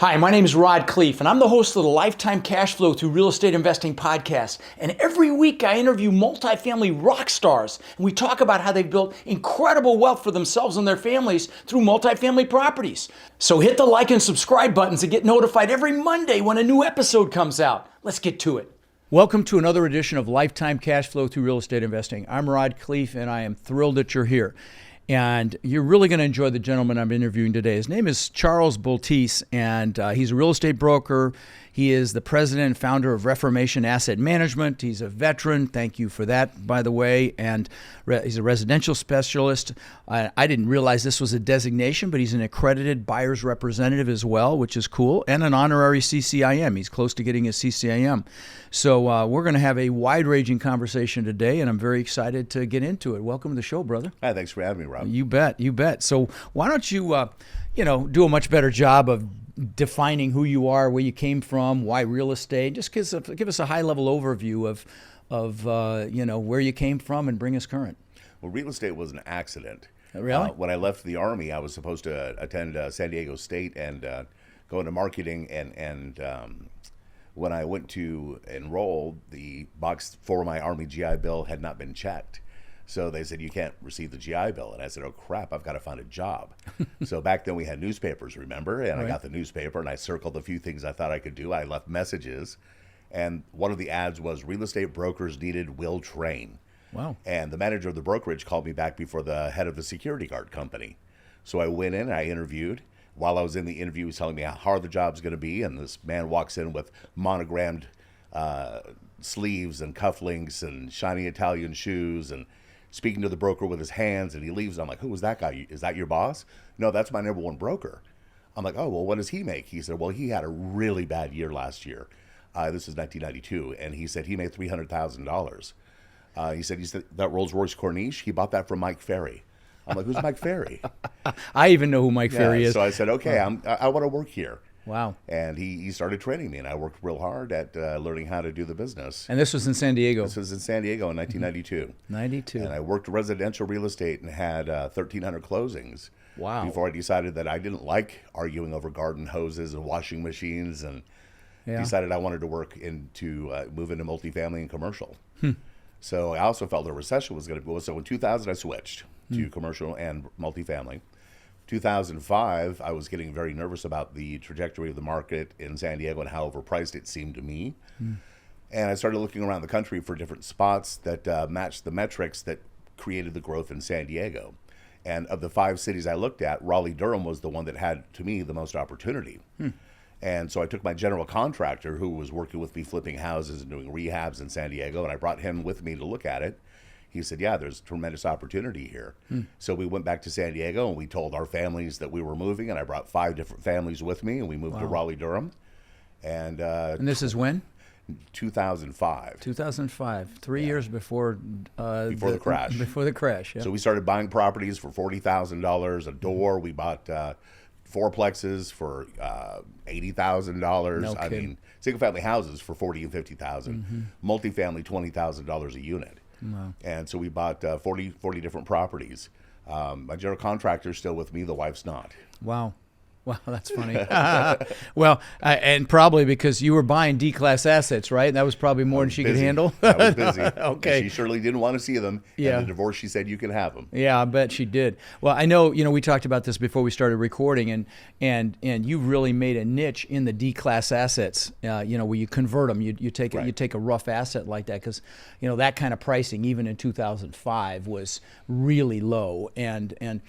Hi, my name is Khleif, and I'm the host of the Lifetime Cash Flow Through Real Estate Investing podcast. And every week I interview multifamily rock stars, and we talk about how they've built incredible wealth for themselves and their families through multifamily properties. So hit the like and subscribe buttons to get notified every Monday when a new episode comes out. Let's get to it. Welcome to another edition of Lifetime Cash Flow Through Real Estate Investing. I'm Khleif, and I am thrilled that you're here. And you're really going to enjoy the gentleman I'm interviewing today. His name is Charles Bulthuis, and he's a real estate broker. He is the president and founder of Reformation Asset Management. He's a veteran. Thank you for that, by the way. And he's a residential specialist. I didn't realize this was a designation, but he's an Accredited Buyers Representative as well, which is cool, and an Honorary CCIM. He's close to getting his CCIM. So we're going to have a wide-ranging conversation today, and I'm very excited to get into it. Welcome to the show, brother. Hi, thanks for having me, Rob. You bet, you bet. So why don't you, do a much better job of defining who you are, where you came from, why real estate. Just give us a high-level overview of where you came from and bring us current. Well, real estate was an accident. Really? When I left the Army, I was supposed to attend San Diego State and go into marketing. And when I went to enroll, the box for my Army GI Bill had not been checked. So they said, you can't receive the GI Bill. And I said, oh, crap, I've got to find a job. So back then we had newspapers, remember? And right. I got the newspaper and I circled a few things I thought I could do. I left messages. And one of the ads was real estate brokers needed will train. Wow. And the manager of the brokerage called me back before the head of the security guard company. So I went in and I interviewed. While I was in the interview, he was telling me how hard the job's going to be. And this man walks in with monogrammed sleeves and cufflinks and shiny Italian shoes and speaking to the broker with his hands, and he leaves. I'm like, who was that guy? Is that your boss? No, that's my number one broker. I'm like, oh, well, what does he make? He said, well, he had a really bad year last year. This is 1992, and he said he made $300,000. He said that Rolls Royce Corniche, he bought that from Mike Ferry. I'm like, who's Mike Ferry? I even know who Mike Ferry is. So I said, okay, I want to work here. Wow. And he started training me, and I worked real hard at learning how to do the business. And this was in San Diego? This was in San Diego in 1992. 92. And I worked residential real estate and had 1,300 closings. Wow. Before I decided that I didn't like arguing over garden hoses and washing machines, and decided I wanted to move into multifamily and commercial. So I also felt the recession was going to go. So in 2000, I switched to commercial and multifamily. 2005, I was getting very nervous about the trajectory of the market in San Diego and how overpriced it seemed to me. And I started looking around the country for different spots that matched the metrics that created the growth in San Diego. And of the 5 cities I looked at, Raleigh-Durham was the one that had, to me, the most opportunity. And so I took my general contractor, who was working with me flipping houses and doing rehabs in San Diego, and I brought him with me to look at it. He said, yeah, there's tremendous opportunity here. So we went back to San Diego and we told our families that we were moving, and I brought 5 different families with me, and we moved to Raleigh-Durham. And this is when? 2005. 2005, 3 years before the crash. Before the crash, yeah. So we started buying properties for $40,000 a door. We bought fourplexes for $80,000. No I kidding. mean, single-family houses for $40,000 and $50,000. Multifamily, $20,000 a unit. Wow. And so we bought 40 different properties. My general contractor's still with me. The wife's not. Wow. Wow, that's funny. Well, and probably because you were buying D-class assets, right? That was probably more than she could handle. I was busy. Okay. And she surely didn't want to see them. Yeah. And the divorce, she said, you can have them. Yeah, I bet she did. Well, I know, we talked about this before we started recording, and you really made a niche in the D-class assets, where you convert them. You take Right. you take a rough asset like that because, that kind of pricing, even in 2005, was really low. And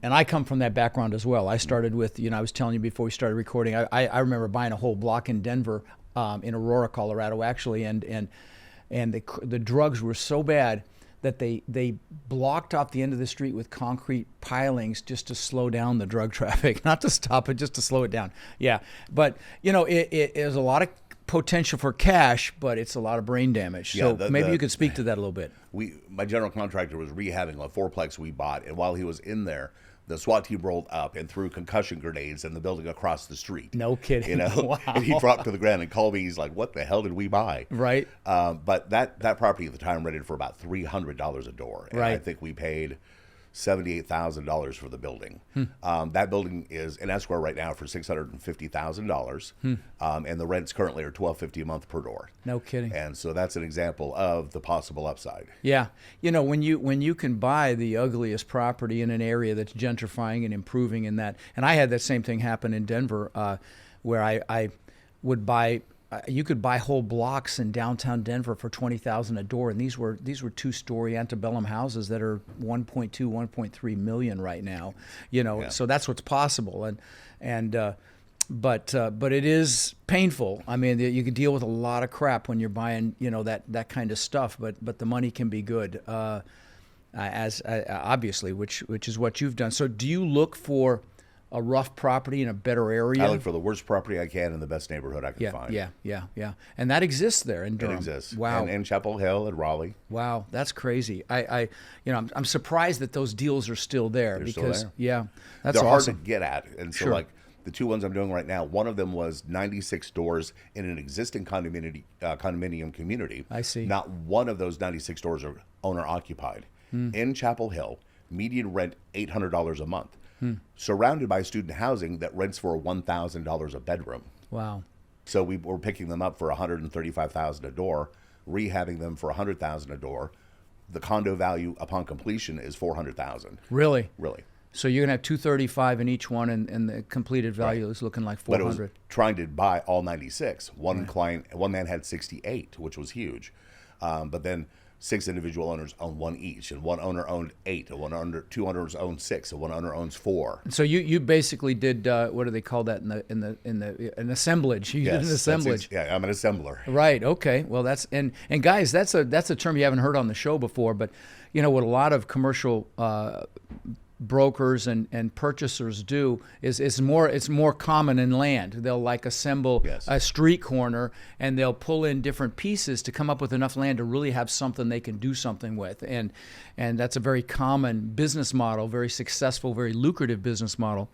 I come from that background as well. I started with, I was telling you before we started recording, I remember buying a whole block in Denver, in Aurora, Colorado, actually, and the drugs were so bad that they blocked off the end of the street with concrete pilings just to slow down the drug traffic, not to stop it, just to slow it down. Yeah, but it is a lot of potential for cash, but it's a lot of brain damage. So maybe you could speak to that a little bit. My general contractor was rehabbing a fourplex we bought, and while he was in there, the SWAT team rolled up and threw concussion grenades in the building across the street. No kidding. Wow. And he dropped to the ground and called me. He's like, what the hell did we buy? Right. But that property at the time rented for about $300 a door. And right. I think we paid $78,000 for the building. That building is in escrow right now for $650,000, and the rents currently are $1,250 a month per door. No kidding. And so that's an example of the possible upside. Yeah, when you can buy the ugliest property in an area that's gentrifying and improving in that, and I had that same thing happen in Denver, where I would buy. You could buy whole blocks in downtown Denver for $20,000 a door, and these were 2-story antebellum houses that are 1.2, 1.3 million right now. So that's what's possible, but it is painful. I mean, you can deal with a lot of crap when you're buying that kind of stuff, but the money can be good, obviously, which is what you've done. So do you look for a rough property in a better area? I look for the worst property I can in the best neighborhood I can find. Yeah. And that exists there in Durham. It exists. Wow. And in Chapel Hill and Raleigh. Wow, that's crazy. I'm surprised that those deals are still there. They're because still there. Yeah, that's They're awesome. hard to get at. And so Sure. like the 2 ones I'm doing right now, one of them was 96 doors in an existing condominium community. I see. Not one of those 96 doors are owner occupied. In Chapel Hill, median rent $800 a month. Surrounded by student housing that rents for $1,000 a bedroom. Wow. So we're picking them up for $135,000 a door, rehabbing them for $100,000 a door. The condo value upon completion is $400,000. Really? Really. So you're gonna have $235 in each one, and the completed value is looking like $400. But it was trying to buy all 96. One man had 68, which was huge. But then 6 individual owners own 1 each, and one owner owned 8, and 2 owners owned 6, and one owner owns 4. So you basically did what do they call that an assemblage? You did an assemblage. Yeah, I'm an assembler. Right. Okay. Well, and guys, that's a term you haven't heard on the show before, but what a lot of commercial brokers and purchasers do is it's more common in land. They'll assemble a street corner, and they'll pull in different pieces to come up with enough land to really have something they can do something with, and that's a very common business model, very successful, very lucrative business model.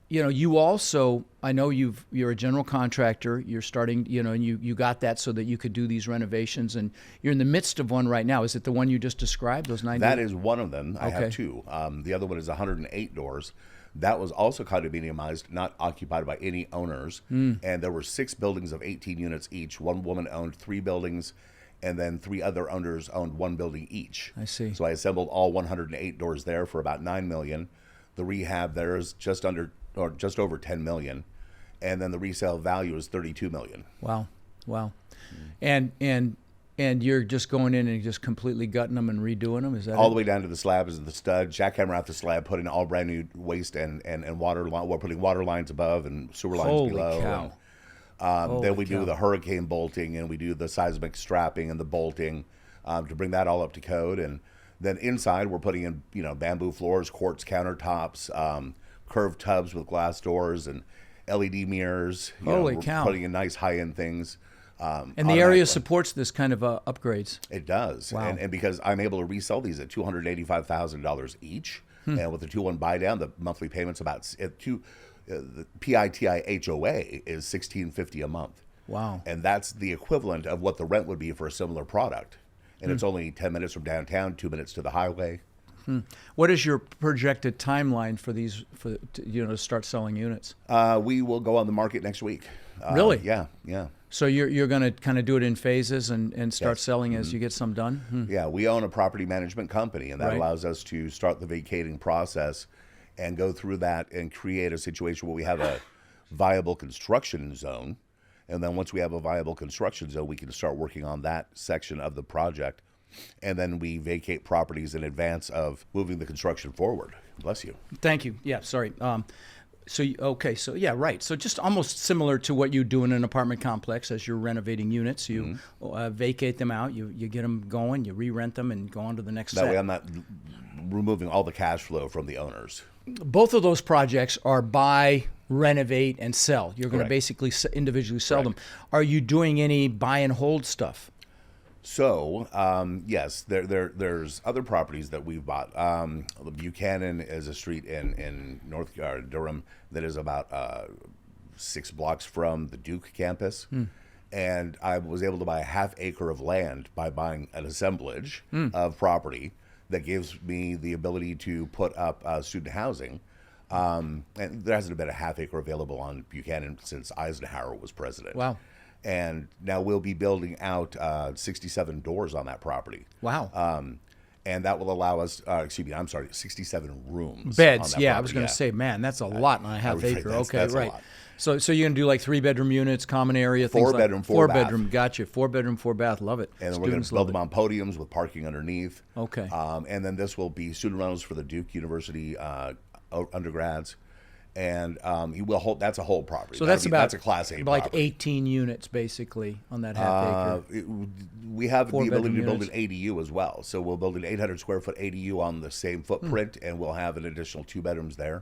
You also, I know you're a general contractor. You're starting, and you got that so that you could do these renovations, and you're in the midst of one right now. Is it the one you just described? Those 90? That is one of them. I have 2. The other one is 108 doors. That was also condominiumized, not occupied by any owners. And there were 6 buildings of 18 units each. One woman owned 3 buildings, and then 3 other owners owned 1 building each. I see. So I assembled all 108 doors there for about $9 million. The rehab there is just over $10 million, and then the resale value is $32 million. Wow. And you're just going in and just completely gutting them and redoing them? Is that all the way down to the slab is the stud, jackhammer out the slab, putting all brand new waste and water line. We're putting water lines above and sewer lines Holy below. Cow. Then we do the hurricane bolting, and we do the seismic strapping and the bolting to bring that all up to code. And then inside we're putting in bamboo floors, quartz countertops, curved tubs with glass doors, and LED mirrors. Holy we're cow. Putting in nice high-end things. And the area supports this kind of upgrades. It does. Wow. And because I'm able to resell these at $285,000 each, and with the 2-1 buy down, the monthly payments the PITI HOA is $1,650 a month. Wow. And that's the equivalent of what the rent would be for a similar product. And it's only 10 minutes from downtown, 2 minutes to the highway. What is your projected timeline for these, to start selling units? We will go on the market next week. Really? Yeah. So you're going to kind of do it in phases and start selling as you get some done? Yeah, we own a property management company, and that allows us to start the vacating process and go through that and create a situation where we have a viable construction zone. And then once we have a viable construction zone, we can start working on that section of the project. And then we vacate properties in advance of moving the construction forward. Bless you. Thank you. Yeah, sorry. So just almost similar to what you do in an apartment complex as you're renovating units. You vacate them out, you get them going, you re-rent them, and go on to the next set. That way I'm not removing all the cash flow from the owners. Both of those projects are buy, renovate, and sell. You're going to basically individually sell them. Are you doing any buy and hold stuff? So, yes, there's other properties that we've bought. Buchanan is a street in North Durham that is about 6 blocks from the Duke campus. And I was able to buy a half acre of land by buying an assemblage of property that gives me the ability to put up student housing. And there hasn't been a half acre available on Buchanan since Eisenhower was president. Wow. And now we'll be building out 67 doors on that property. Wow. And that will allow us, 67 rooms. Beds, on that yeah. I property. was going to say, man, that's a lot on a half acre. That's Okay, a right. lot. So you're going to do like 3-bedroom units, common area, things like 4-bedroom, 4-bath. 4-bedroom, gotcha. 4-bedroom, 4-bath, love it. And then we're going to build them on podiums with parking underneath. Okay. And then this will be student rentals for the Duke University undergrads. And he will hold. That's a whole property. So that's a Class A like property. 18 units basically on that half acre. We have the ability to build units. an ADU as well. So we'll build an 800 square foot ADU on the same footprint, and we'll have an additional 2 bedrooms there.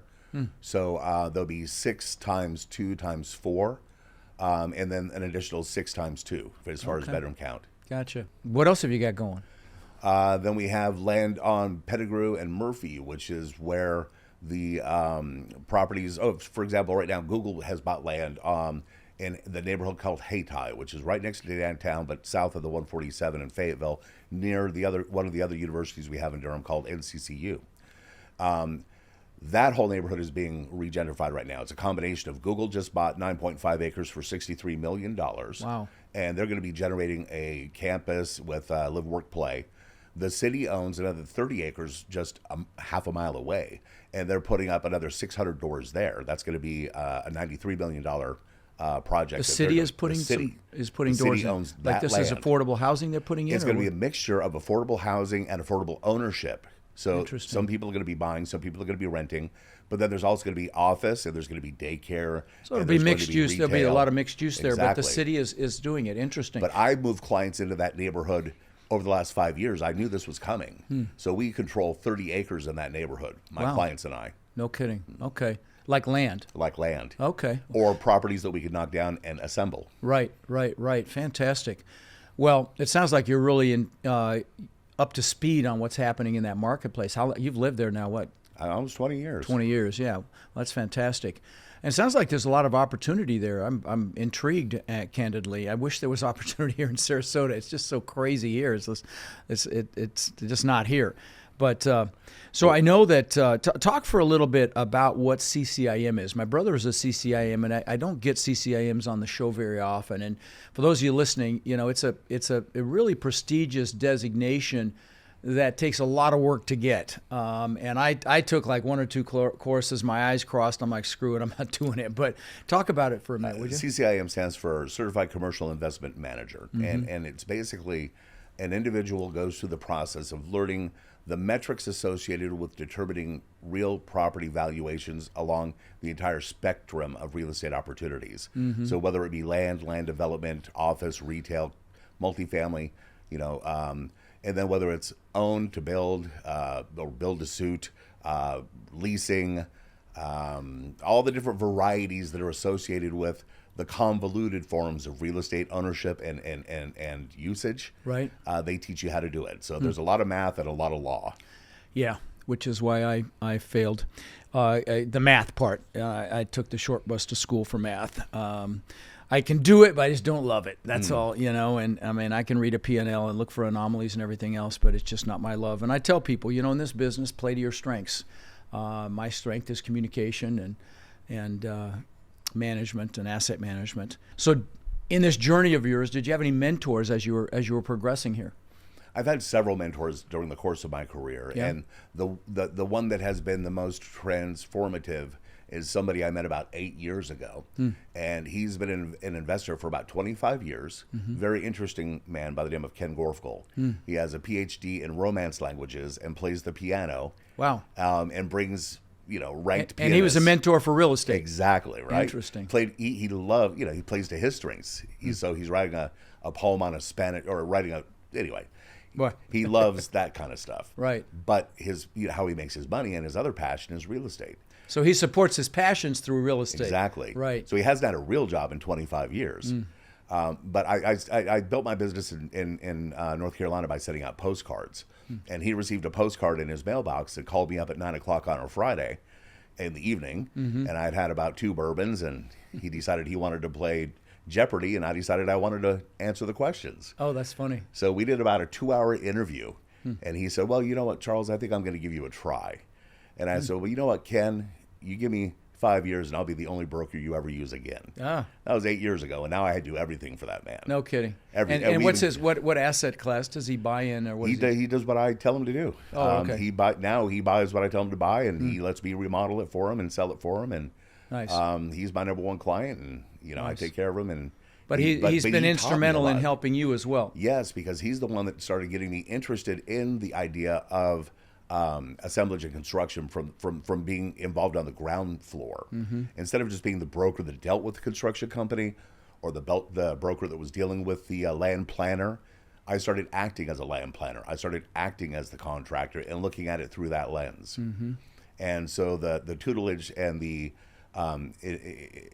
So there'll be 6 times 2 times 4, and then an additional 6 times 2 as far as bedroom count. Gotcha. What else have you got going? Then we have land on Pettigrew and Murphy, which is where the properties. Oh, for example, right now Google has bought land in the neighborhood called Hayti, which is right next to downtown, but south of the 147 in Fayetteville, near one of the other universities we have in Durham called NCCU. That whole neighborhood is being regentrified right now. It's a combination of Google just bought 9.5 acres for $63 million. Wow. And they're going to be generating a campus with live, work, play. The city owns another 30 acres just half a mile away, and they're putting up another 600 doors there. That's going to be a $93 million project. The city is putting doors city in. owns Like that this land. is affordable housing they're putting in? It's going to be a mixture of affordable housing and affordable ownership. So Interesting. some people are going to be buying, some people are going to be renting, but then there's also going to be office, and there's going to be daycare. So it'll be mixed use. There'll be a lot of mixed use there, but the Exactly. city is doing it. Interesting. But I moved clients into that neighborhood over the last 5 years. I knew this was coming. So we control 30 acres in that neighborhood, my clients and I. No kidding. Okay. Like land. Like land. Okay. Or properties that we could knock down and assemble. Right. Fantastic. Well, it sounds like you're really up to speed on what's happening in that marketplace. You've lived there now, what? Almost 20 years. 20 years, yeah. Well, that's fantastic. And it sounds like there's a lot of opportunity there. I'm intrigued, candidly. I wish there was opportunity here in Sarasota. It's just so crazy here. It's just not here. But so I know that talk for a little bit about what CCIM is. My brother is a CCIM, and I don't get CCIMs on the show very often. And for those of you listening, it's a really prestigious designation that takes a lot of work to get. And I took like 1 or 2 courses. My eyes crossed. I'm like, screw it, I'm not doing it. But talk about it for a minute, would you? CCIM stands for Certified Commercial Investment Manager. And it's basically an individual goes through the process of learning the metrics associated with determining real property valuations along the entire spectrum of real estate opportunities. So whether it be land development, office, retail, multifamily, and then whether it's own to build or build to suit, leasing, all the different varieties that are associated with the convoluted forms of real estate ownership and usage. Right. They teach you how to do it. So there's a lot of math and a lot of law. Yeah, which is why I failed the math part. I took the short bus to school for math. I can do it, but I just don't love it. That's all, and I mean, I can read a P&L and look for anomalies and everything else, but it's just not my love. And I tell people, in this business, play to your strengths. My strength is communication and management and asset management. So in this journey of yours, did you have any mentors as you were progressing here? I've had several mentors during the course of my career, and the one that has been the most transformative is somebody I met about 8 years ago, and he's been an investor for about 25 years. Very interesting man by the name of Ken Gorfgold. He has a PhD in Romance languages and plays the piano. Wow. And brings ranked pianists. And he was a mentor for real estate. Exactly, right? Interesting. He loved, he plays to his strengths. So he's writing a poem on a Spanish, or anyway. What? He loves that kind of stuff. Right. But how he makes his money and his other passion is real estate. So he supports his passions through real estate. Exactly. Right. So he hasn't had a real job in 25 years. But I built my business in North Carolina by sending out postcards. And he received a postcard in his mailbox that called me up at 9 o'clock on a Friday in the evening. And I'd had about 2 bourbons, and he decided he wanted to play Jeopardy, and I decided I wanted to answer the questions. Oh, that's funny. So we did about a 2-hour interview, and he said, well, you know what, Charles, I think I'm going to give you a try. And I said, well, you know what, Ken, you give me 5 years and I'll be the only broker you ever use again. That was 8 years ago, and now I do everything for that man. No kidding. And what's what asset class does he buy in, or what? He does what I tell him to do. Oh, okay. He buys what I tell him to buy, and he lets me remodel it for him and sell it for him. And nice. He's my number one client, and nice. I take care of him. And But he's been instrumental in helping you as well. Yes, because he's the one that started getting me interested in the idea of assemblage and construction from being involved on the ground floor. Instead of just being the broker that dealt with the construction company or the broker that was dealing with the land planner, I started acting as a land planner. I started acting as the contractor and looking at it through that lens. And so the tutelage and the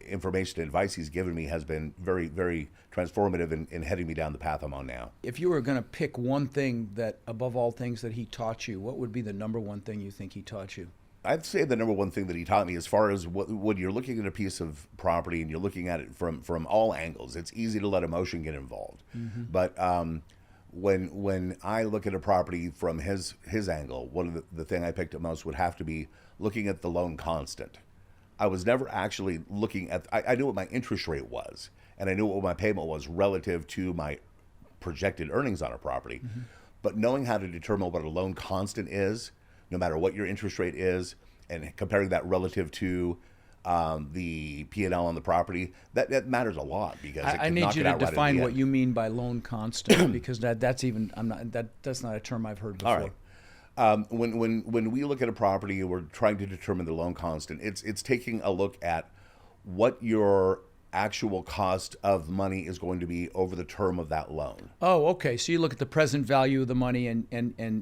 information and advice he's given me has been very, very transformative in heading me down the path I'm on now. If you were going to pick one thing that, above all things, that he taught you, what would be the number one thing you think he taught you? I'd say the number one thing that he taught me, as far as when you're looking at a piece of property and you're looking at it from all angles, it's easy to let emotion get involved. But when I look at a property from his angle, one of the thing I picked up most would have to be looking at the loan constant. I was never actually looking at, I knew what my interest rate was, and I knew what my payment was relative to my projected earnings on a property. But knowing how to determine what a loan constant is, no matter what your interest rate is, and comparing that relative to the P&L on the property, that matters a lot, because I need you to define what you mean by loan constant, because that's not a term I've heard before. All right. When we look at a property and we're trying to determine the loan constant, it's taking a look at what your actual cost of money is going to be over the term of that loan. Oh, okay. So you look at the present value of the money, and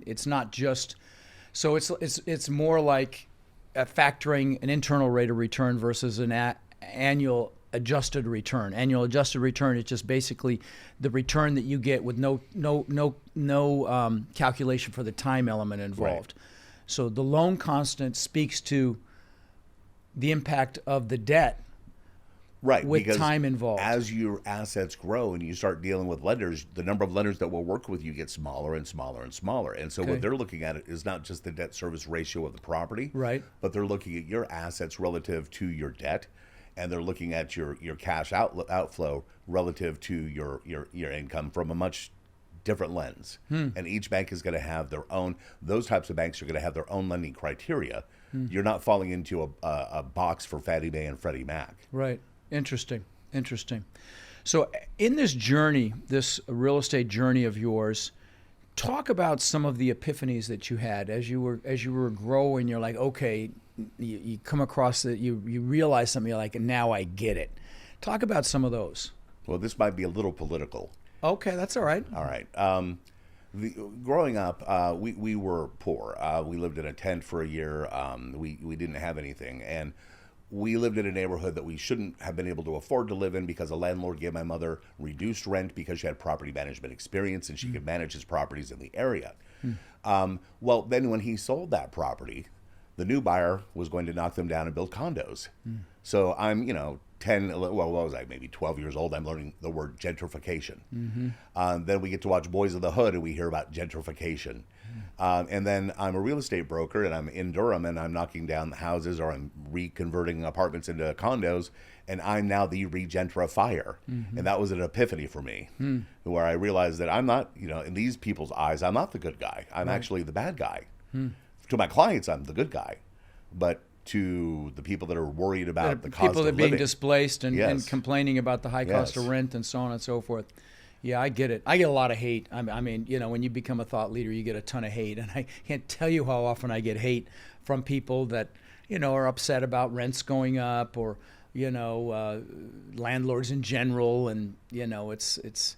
it's not just, so it's more like factoring an internal rate of return versus an annual adjusted return. Annual adjusted return is just basically the return that you get with no calculation for the time element involved. Right. So the loan constant speaks to the impact of the debt, right, with time involved. As your assets grow and you start dealing with lenders, the number of lenders that will work with you gets smaller and smaller and smaller. And so what they're looking at is not just the debt service ratio of the property, right, but they're looking at your assets relative to your debt. And they're looking at your cash outflow relative to your income from a much different lens. And each bank is going to have their own, those types of banks are going to have their own lending criteria. You're not falling into a box for Fannie Mae and Freddie Mac. Right. Interesting. So in this journey, this real estate journey of yours, talk about some of the epiphanies that you had as you were growing. You're like, okay, you come across that, you realize something, you're like, now I get it. Talk about some of those. Well, this might be a little political. Okay, that's all right. All right. Growing up, we were poor. We lived in a tent for a year. We didn't have anything, and we lived in a neighborhood that we shouldn't have been able to afford to live in, because a landlord gave my mother reduced rent because she had property management experience and she could manage his properties in the area. Well, then when he sold that property, the new buyer was going to knock them down and build condos. So I'm, 10, well, what was I, maybe 12 years old, I'm learning the word gentrification. Then we get to watch Boys in the Hood and we hear about gentrification. And then I'm a real estate broker and I'm in Durham and I'm knocking down the houses, or I'm reconverting apartments into condos, and I'm now the regentrifier. And that was an epiphany for me, where I realized that I'm not, in these people's eyes, I'm not the good guy. I'm actually the bad guy. To my clients, I'm the good guy. But to the people that are worried about the cost of living, people that are being displaced and complaining about the high cost of rent and so on and so forth. Yeah, I get it. I get a lot of hate. I mean, when you become a thought leader, you get a ton of hate. And I can't tell you how often I get hate from people that, are upset about rents going up, or, landlords in general. And, it's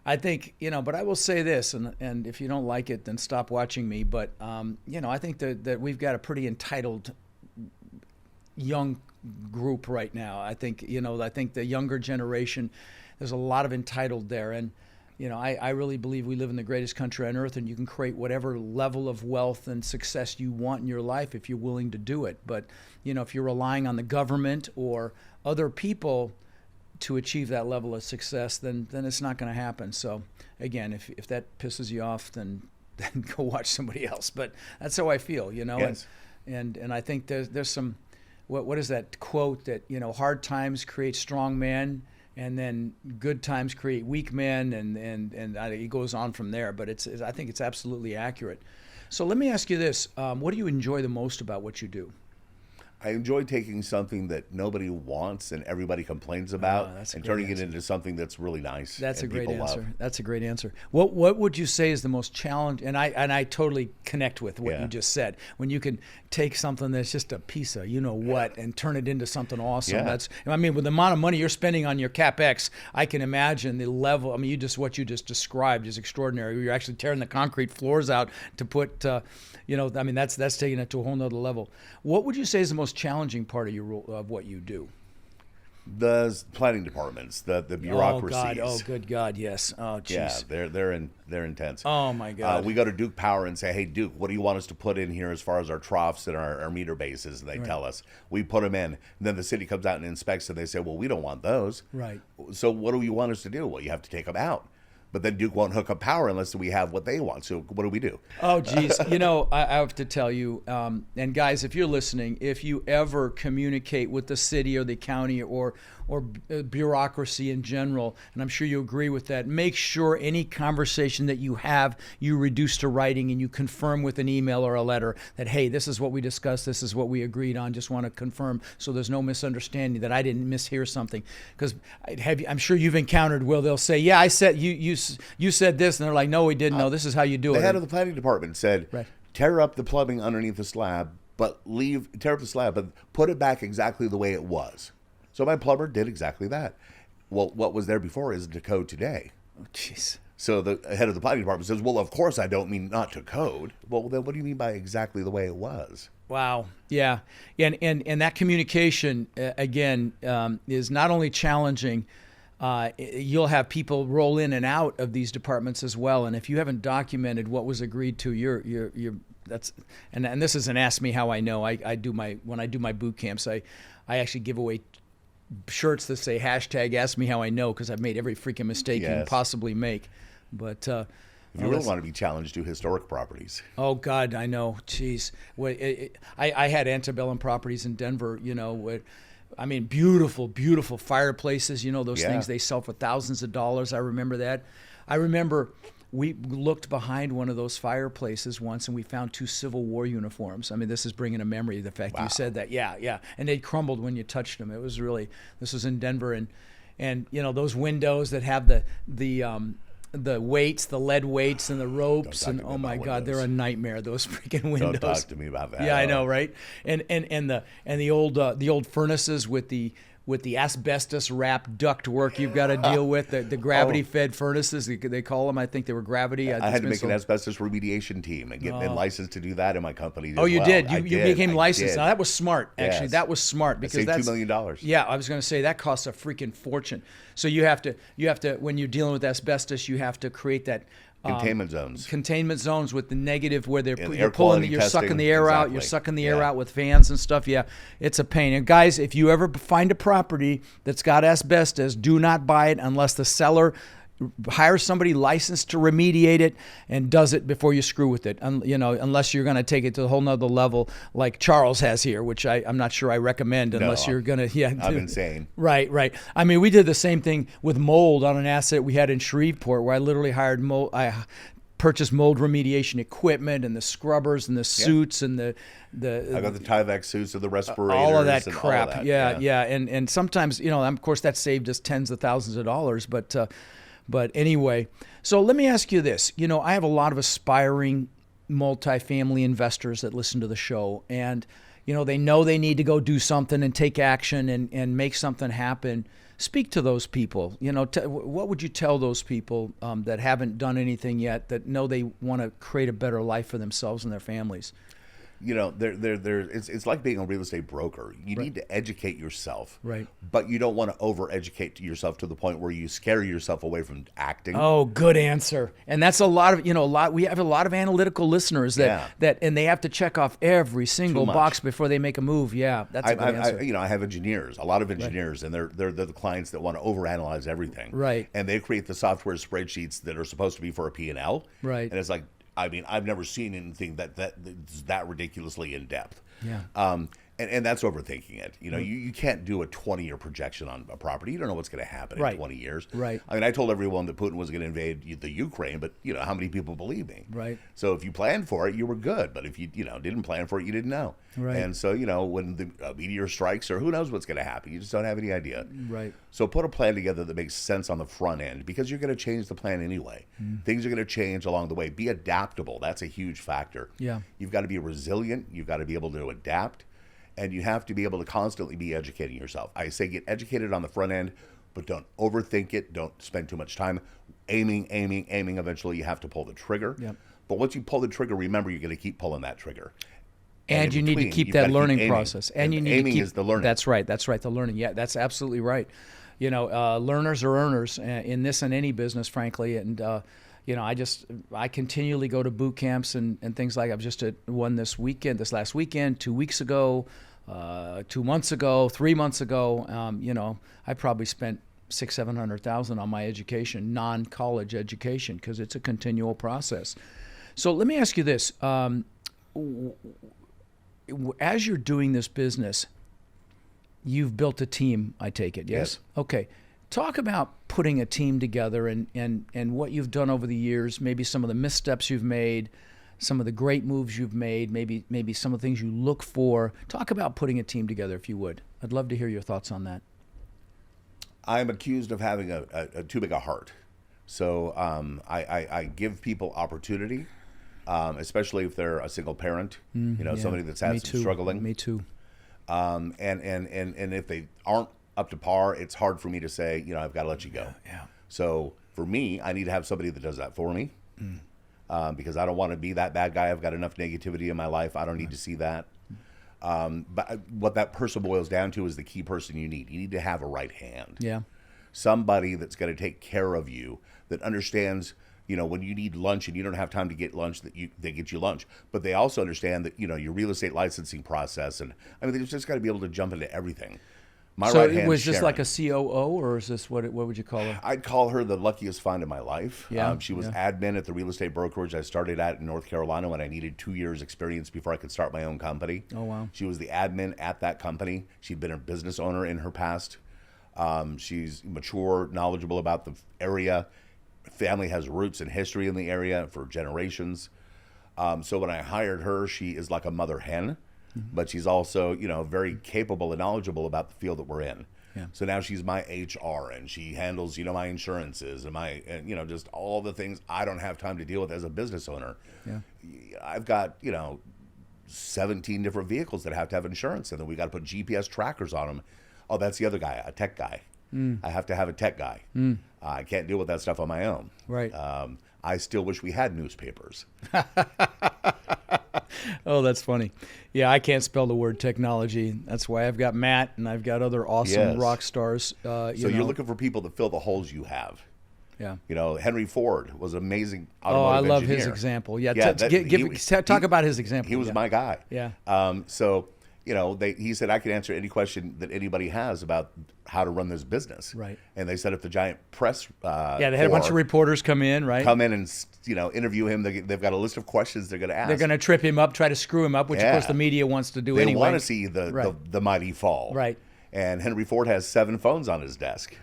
I think, but I will say this, and if you don't like it, then stop watching me. But, I think that we've got a pretty entitled young group right now. I think, I think the younger generation, there's a lot of entitled there. And, I really believe we live in the greatest country on earth, and you can create whatever level of wealth and success you want in your life if you're willing to do it. But, if you're relying on the government or other people to achieve that level of success, then it's not going to happen. So again, if that pisses you off, then go watch somebody else. But that's how I feel, you know. Yes. And I think there's some, what is that quote that, you know, hard times create strong men, and then good times create weak men, and it goes on from there. But I think it's absolutely accurate. So let me ask you this: what do you enjoy the most about what you do? I enjoy taking something that nobody wants and everybody complains about and turning it into something that's really nice. That's a great answer. Love. That's a great answer. What would you say is the most challenge? And I totally connect with what you just said. When you can take something that's just a piece of you know what and turn it into something awesome. Yeah. I mean, with the amount of money you're spending on your CapEx, I can imagine the level. I mean, what you just described is extraordinary. You're actually tearing the concrete floors out to put. You know, I mean, that's taking it to a whole nother level. What would you say is the most challenging part of what you do? The planning departments, the bureaucracies. Oh, good God, yes. Oh, jeez. Yeah, they're intense. Oh my God. We go to Duke Power and say, hey, Duke, what do you want us to put in here as far as our troughs and our meter bases? And they tell us. We put them in. And then the city comes out and inspects, and they say, well, we don't want those. Right. So what do you want us to do? Well, you have to take them out. But then Duke won't hook up power unless we have what they want. So what do we do? Oh, geez. You know, I have to tell you, and guys, if you're listening, if you ever communicate with the city or the county or bureaucracy in general, and I'm sure you agree with that, make sure any conversation that you have, you reduce to writing and you confirm with an email or a letter that, hey, this is what we discussed, this is what we agreed on, just want to confirm so there's no misunderstanding, that I didn't mishear something. Because I'm sure you've encountered, Will, they'll say, yeah, I said, you said this, and they're like, no, we didn't. No, this is how you do it. The head of the planning department said, tear up the plumbing underneath the slab, but tear up the slab, but put it back exactly the way it was. So my plumber did exactly that. Well, what was there before isn't to code today. Oh, jeez. So the head of the planning department says, well, of course I don't mean not to code. Well, then what do you mean by exactly the way it was? Wow. Yeah. And that communication, again, is not only challenging, you'll have people roll in and out of these departments as well. And if you haven't documented what was agreed to, and this isn't ask me how I know. When I do my boot camps, I actually give away shirts that say hashtag ask me how I know, because I've made every freaking mistake you can possibly make. But if you really want to be challenged, do historic properties. Oh God, I know. Jeez, I had antebellum properties in Denver. You know, I mean, beautiful fireplaces. You know, those things they sell for thousands of dollars. I remember that. I remember we looked behind one of those fireplaces once, and we found 2 Civil War uniforms. I mean, this is bringing a memory, the fact you said that. Yeah. And they crumbled when you touched them. It was really, this was in Denver. And you know, those windows that have the weights, the lead weights and the ropes, and oh my God, they're a nightmare, those freaking windows. Don't talk to me about that. Yeah, I know, right? And the old furnaces with the asbestos wrapped duct work you've got to deal with, the gravity fed furnaces, they call them. I think they were gravity. I had to make an asbestos remediation team and get licensed to do that in my company. Oh, you did? You became licensed. Now that was smart, actually. Yes. That was smart, because that's $2 million. Yeah, I was going to say that costs a freaking fortune. So you have to when you're dealing with asbestos, you have to create that containment zones with the negative, where you're testing, sucking the air out. You're sucking the air out with fans and stuff. Yeah, it's a pain. And guys, if you ever find a property that's got asbestos, do not buy it unless the seller hires somebody licensed to remediate it and does it before you screw with it. You know, unless you're going to take it to a whole nother level like Charles has here, which I'm not sure I recommend unless you're going to. Yeah, I'm insane. Right. I mean, we did the same thing with mold on an asset we had in Shreveport, where I literally hired mold. I purchased mold remediation equipment and the scrubbers and the suits and the I got the Tyvek suits and the respirators. All of that crap. All of that. Yeah. And sometimes, you know, of course that saved us tens of thousands of dollars, But anyway, so let me ask you this. You know, I have a lot of aspiring multifamily investors that listen to the show, and, you know they need to go do something and take action and make something happen. Speak to those people. You know, what would you tell those people that haven't done anything yet, that know they want to create a better life for themselves and their families? it's like being a real estate broker. You need to educate yourself, right? But you don't want to over-educate yourself to the point where you scare yourself away from acting. Oh, good answer. And that's a lot of, we have a lot of analytical listeners and they have to check off every single box before they make a move. Yeah, that's a good answer. I have engineers, a lot of engineers, and they're the clients that want to overanalyze everything. Right. And they create the software spreadsheets that are supposed to be for a P&L. Right. And it's like, I've never seen anything that's that ridiculously in depth. Yeah. And that's overthinking it. You can't do a 20-year projection on a property. You don't know what's going to happen in 20 years. Right. I told everyone that Putin was going to invade the Ukraine, but how many people believe me? Right. So if you planned for it, you were good. But if you didn't plan for it, you didn't know. Right. And so when the meteor strikes, or who knows what's going to happen, you just don't have any idea. Right. So put a plan together that makes sense on the front end, because you're going to change the plan anyway. Things are going to change along the way. Be adaptable. That's a huge factor. Yeah. You've got to be resilient. You've got to be able to adapt. And you have to be able to constantly be educating yourself. I say get educated on the front end, but don't overthink it. Don't spend too much time aiming. Eventually, you have to pull the trigger. Yep. But once you pull the trigger, remember, you're going to keep pulling that trigger. And you need to keep that learning process. And you need aiming to keep, is the learning. That's right. The learning. Yeah, that's absolutely right. Learners are earners in this and any business, frankly. And I continually go to boot camps and things like. I've just at one this last weekend, 2 weeks ago. 2 months ago, 3 months ago, I probably spent $600,000-700,000 on my education, non-college education, because it's a continual process. So let me ask you this: as you're doing this business, you've built a team. I take it, yes? Okay. Talk about putting a team together and what you've done over the years. Maybe some of the missteps you've made. Some of the great moves you've made, maybe some of the things you look for. Talk about putting a team together, if you would. I'd love to hear your thoughts on that. I'm accused of having a too big a heart. So I give people opportunity, especially if they're a single parent, somebody that's had some struggling. Me too. And if they aren't up to par, it's hard for me to say, I've got to let you go. Yeah. So for me, I need to have somebody that does that for me. Because I don't want to be that bad guy. I've got enough negativity in my life. I don't need to see that. But what that person boils down to is the key person you need. You need to have a right hand. Yeah. Somebody that's going to take care of you, that understands, when you need lunch and you don't have time to get lunch, they get you lunch. But they also understand that, your real estate licensing process. And they've just got to be able to jump into everything. So was this like a COO, or is this what would you call her? I'd call her the luckiest find in my life. Yeah, she was admin at the real estate brokerage I started at in North Carolina when I needed 2 years experience before I could start my own company. Oh, wow. She was the admin at that company. She'd been a business owner in her past. She's mature, knowledgeable about the area. Family has roots and history in the area for generations. So when I hired her, she is like a mother hen. But she's also, very capable and knowledgeable about the field that we're in. Yeah. So now she's my HR, and she handles, my insurances and just all the things I don't have time to deal with as a business owner. Yeah. I've got, 17 different vehicles that have to have insurance, and then we got to put GPS trackers on them. Oh, that's the other guy, a tech guy. I have to have a tech guy. I can't deal with that stuff on my own. Right. I still wish we had newspapers. Oh, that's funny. Yeah, I can't spell the word technology. That's why I've got Matt and I've got other awesome rock stars. So you're looking for people to fill the holes you have. Yeah. Henry Ford was an amazing I automotive love engineer. his example. Yeah, talk about his example. He was my guy. Yeah. He said, I can answer any question that anybody has about how to run this business. Right. And they set up the giant press. They had a bunch of reporters come in, right? Come in and, interview him. They've got a list of questions they're going to ask. They're going to trip him up, try to screw him up, which of course the media wants to do anyway. They want to see the mighty fall. Right. And Henry Ford has 7 phones on his desk.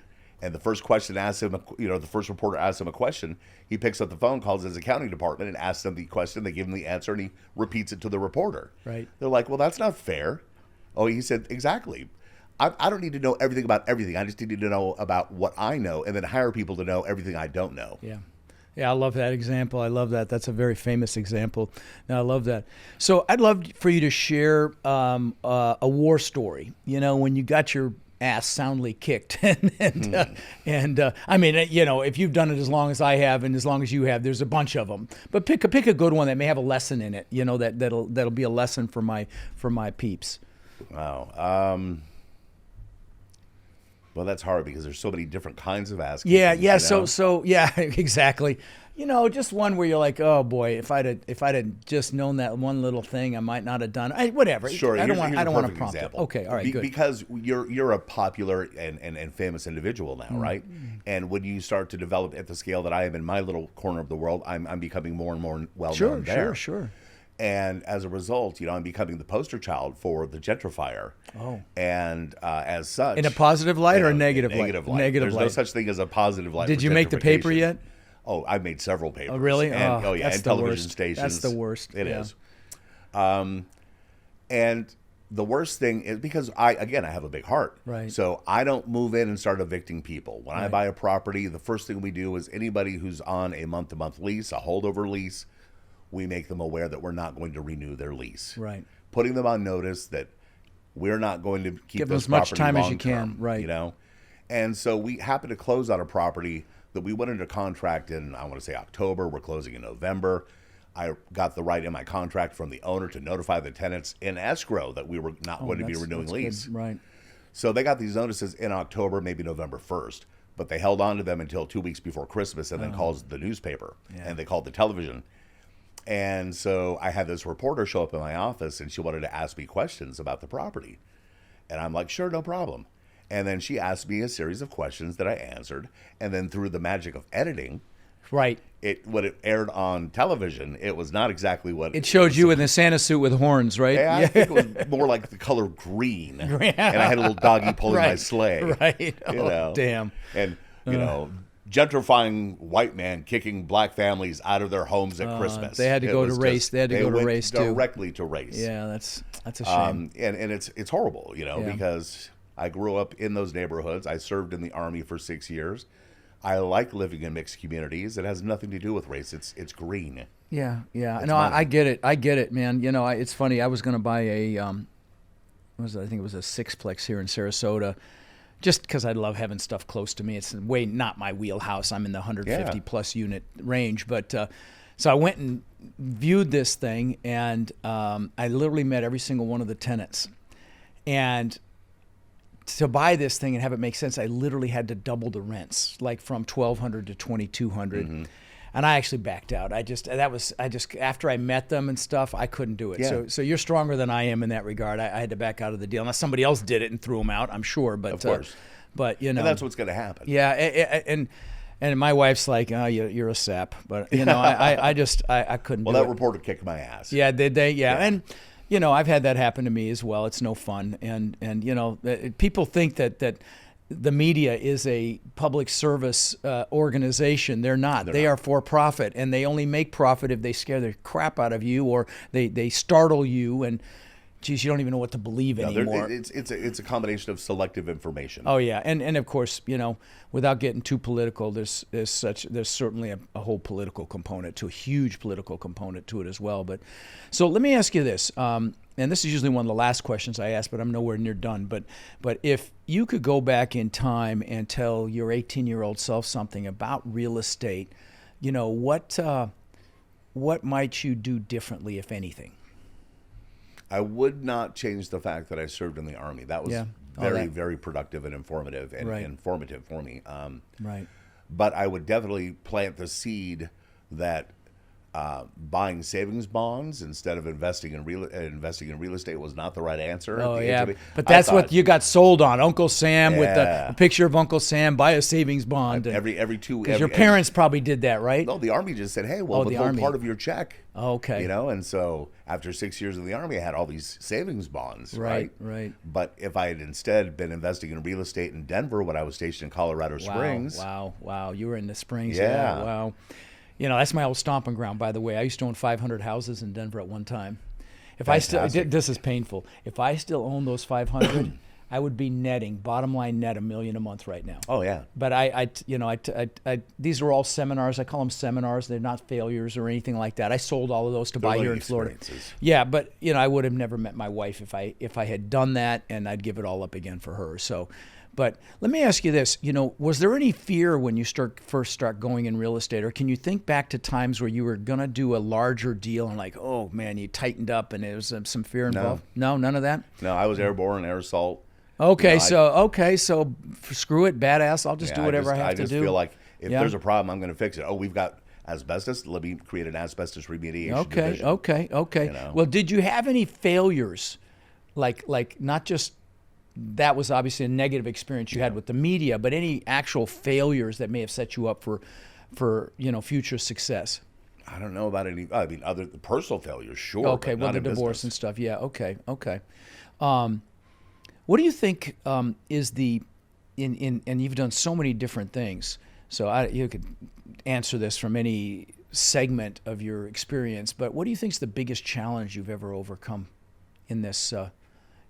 And the first question asks him, the first reporter asks him a question. He picks up the phone, calls his accounting department, and asks them the question. They give him the answer, and he repeats it to the reporter. Right. They're like, well, that's not fair. Oh, he said, exactly. I don't need to know everything about everything. I just need to know about what I know, and then hire people to know everything I don't know. Yeah. Yeah, I love that example. I love that. That's a very famous example. I love that. So I'd love for you to share a war story. When you got your ass soundly kicked. And I mean, you know, if you've done it as long as I have and as long as you have, there's a bunch of them. But pick a good one that may have a lesson in it. You know, that'll be a lesson for my peeps. Wow. Well, that's hard because there's so many different kinds of ass. Yeah, kickings, yeah. you know? So yeah, exactly. You know, just one where you're like, oh boy, if I'd have just known that one little thing, I might not have done it. Whatever. Sure. I don't want to perfect prompt example. it. Okay, all right, good. Because you're a popular and famous individual now, right? And when you start to develop at the scale that I am in my little corner of the world, I'm becoming more and more well known there. Sure. And as a result, you know, I'm becoming the poster child for the gentrifier. Oh. And as such, In a positive light or a negative light? Negative light. Negative There's light. no such thing as a positive light. Did for you make the paper gentrification. yet? Oh, I've made several papers. Oh, really? And, oh, yeah, that's and the television worst. stations. That's the worst. It is. And the worst thing is because I have a big heart. Right. So I don't move in and start evicting people. When I buy a property, the first thing we do is anybody who's on a month-to-month lease, a holdover lease, we make them aware that we're not going to renew their lease. Right. Putting them on notice that we're not going to keep Give them this as much property time as you long-term, can. Right. You know? And so we happen to close on a property that we went into contract in, I want to say October. We're closing in November. I got the right in my contract from the owner to notify the tenants in escrow that we were not going to be renewing lease. Good. Right. So they got these notices in October, maybe November 1st, but they held on to them until 2 weeks before Christmas and then called the newspaper and they called the television. And so I had this reporter show up in my office and she wanted to ask me questions about the property. And I'm like, sure, no problem. And then she asked me a series of questions that I answered. And then through the magic of editing, Right. when it aired on television, it was not exactly what It showed you in the Santa suit with horns, right? Yeah, I think it was more like the color green. And I had a little doggy pulling my sleigh. Right. You Oh, know? damn. And, you know, gentrifying white man kicking black families out of their homes at Christmas. They had to go to race. They had to go to race, too. Directly to race. Yeah, that's a shame. And it's horrible, you know, Yeah. because I grew up in those neighborhoods. I served in the Army for 6 years. I like living in mixed communities. It has nothing to do with race. It's green. Yeah. It's No, money. I get it, man. You know, it's funny. I was going to buy a, I think it was a sixplex here in Sarasota, just because I love having stuff close to me. It's way not my wheelhouse. I'm in the 150 plus unit range, but so I went and viewed this thing, and I literally met every single one of the tenants, and to buy this thing and have it make sense, I literally had to double the rents, like from $1,200 to $2,200. And I actually backed out. I just after I met them and stuff, I couldn't do it. Yeah. So you're stronger than I am in that regard. I had to back out of the deal. Unless somebody else did it and threw them out, I'm sure. But Of course. But you know, And that's what's going to happen. yeah. And my wife's like, oh, you're a sap. But you know, I couldn't. Well, do that it. reporter kicked my ass. Yeah, did they? Yeah. And you know, I've had that happen to me as well. It's no fun. And you know, people think that the media is a public service organization. They're not. They are for profit, and they only make profit if they scare the crap out of you or they startle you, and geez, you don't even know what to believe anymore. It's a combination of selective information. Oh yeah, and of course, you know, without getting too political, there's certainly a whole political component to a huge political component to it as well. But so let me ask you this, and this is usually one of the last questions I ask, but I'm nowhere near done. But if you could go back in time and tell your 18-year-old self something about real estate, you know, what might you do differently, if anything? I would not change the fact that I served in the Army. That was very productive and informative for me. Right. But I would definitely plant the seed that buying savings bonds instead of investing in real estate was not the right answer. Oh yeah, but that's what you got sold on, Uncle Sam, with the picture of Uncle Sam. Buy a savings bond. Every two. Because your parents probably did that, right? No, the Army just said, "Hey, well, withhold part of your check." Oh, okay. You know, and so after 6 years in the Army, I had all these savings bonds. Right. But if I had instead been investing in real estate in Denver when I was stationed in Colorado Springs. Wow. You were in the Springs. Yeah. Wow. You know, that's my old stomping ground, by the way. I used to own 500 houses in Denver at one time. This is painful. If I still own those 500, I would be netting, bottom line net, $1 million a month right now. Oh yeah. But these are all seminars. I call them seminars. They're not failures or anything like that. I sold all of those to buy here in Florida. Yeah, but you know, I would have never met my wife if I had done that, and I'd give it all up again for her. So, But let me ask you this, was there any fear when you first start going in real estate, or can you think back to times where you were going to do a larger deal and like, oh man, you tightened up and there was some fear involved? No, none of that? No, I was airborne, air assault. Okay, so screw it, badass. I'll just do whatever I have to do. I just feel like if there's a problem, I'm going to fix it. Oh, we've got asbestos. Let me create an asbestos remediation division. Okay. Well, did you have any failures? Like not just that was obviously a negative experience you had with the media, but any actual failures that may have set you up for future success? I don't know about any. I mean, other personal failures, sure. Okay, well, the divorce and stuff. Yeah. Okay. What do you think is the and you've done so many different things, so you could answer this from any segment of your experience, but what do you think is the biggest challenge you've ever overcome in this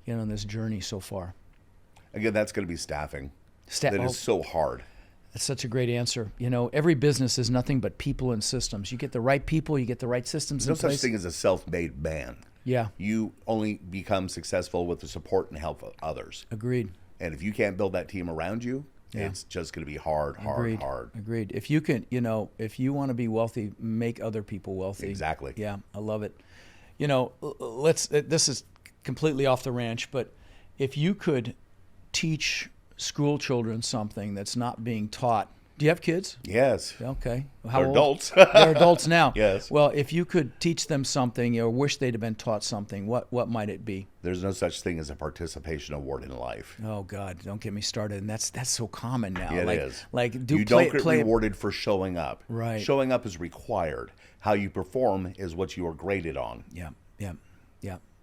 in this journey so far? Again, that's going to be staffing. That is so hard. That's such a great answer. Every business is nothing but people and systems. You get the right people, you get the right systems in place. There's no such thing as a self-made man. Yeah. You only become successful with the support and help of others. Agreed. And if you can't build that team around you, it's just going to be hard. Agreed. If you can, if you want to be wealthy, make other people wealthy. Exactly. Yeah, I love it. This is completely off the ranch, but if you could teach school children something that's not being taught. Do you have kids? Yes. Okay. How They're old? Adults. They're adults now. Yes. Well, if you could teach them something or wish they'd have been taught something, what might it be? There's no such thing as a participation award in life. Oh God, don't get me started. And that's so common now. Yeah, it is. You don't get rewarded for showing up. Right. Showing up is required. How you perform is what you are graded on. Yeah.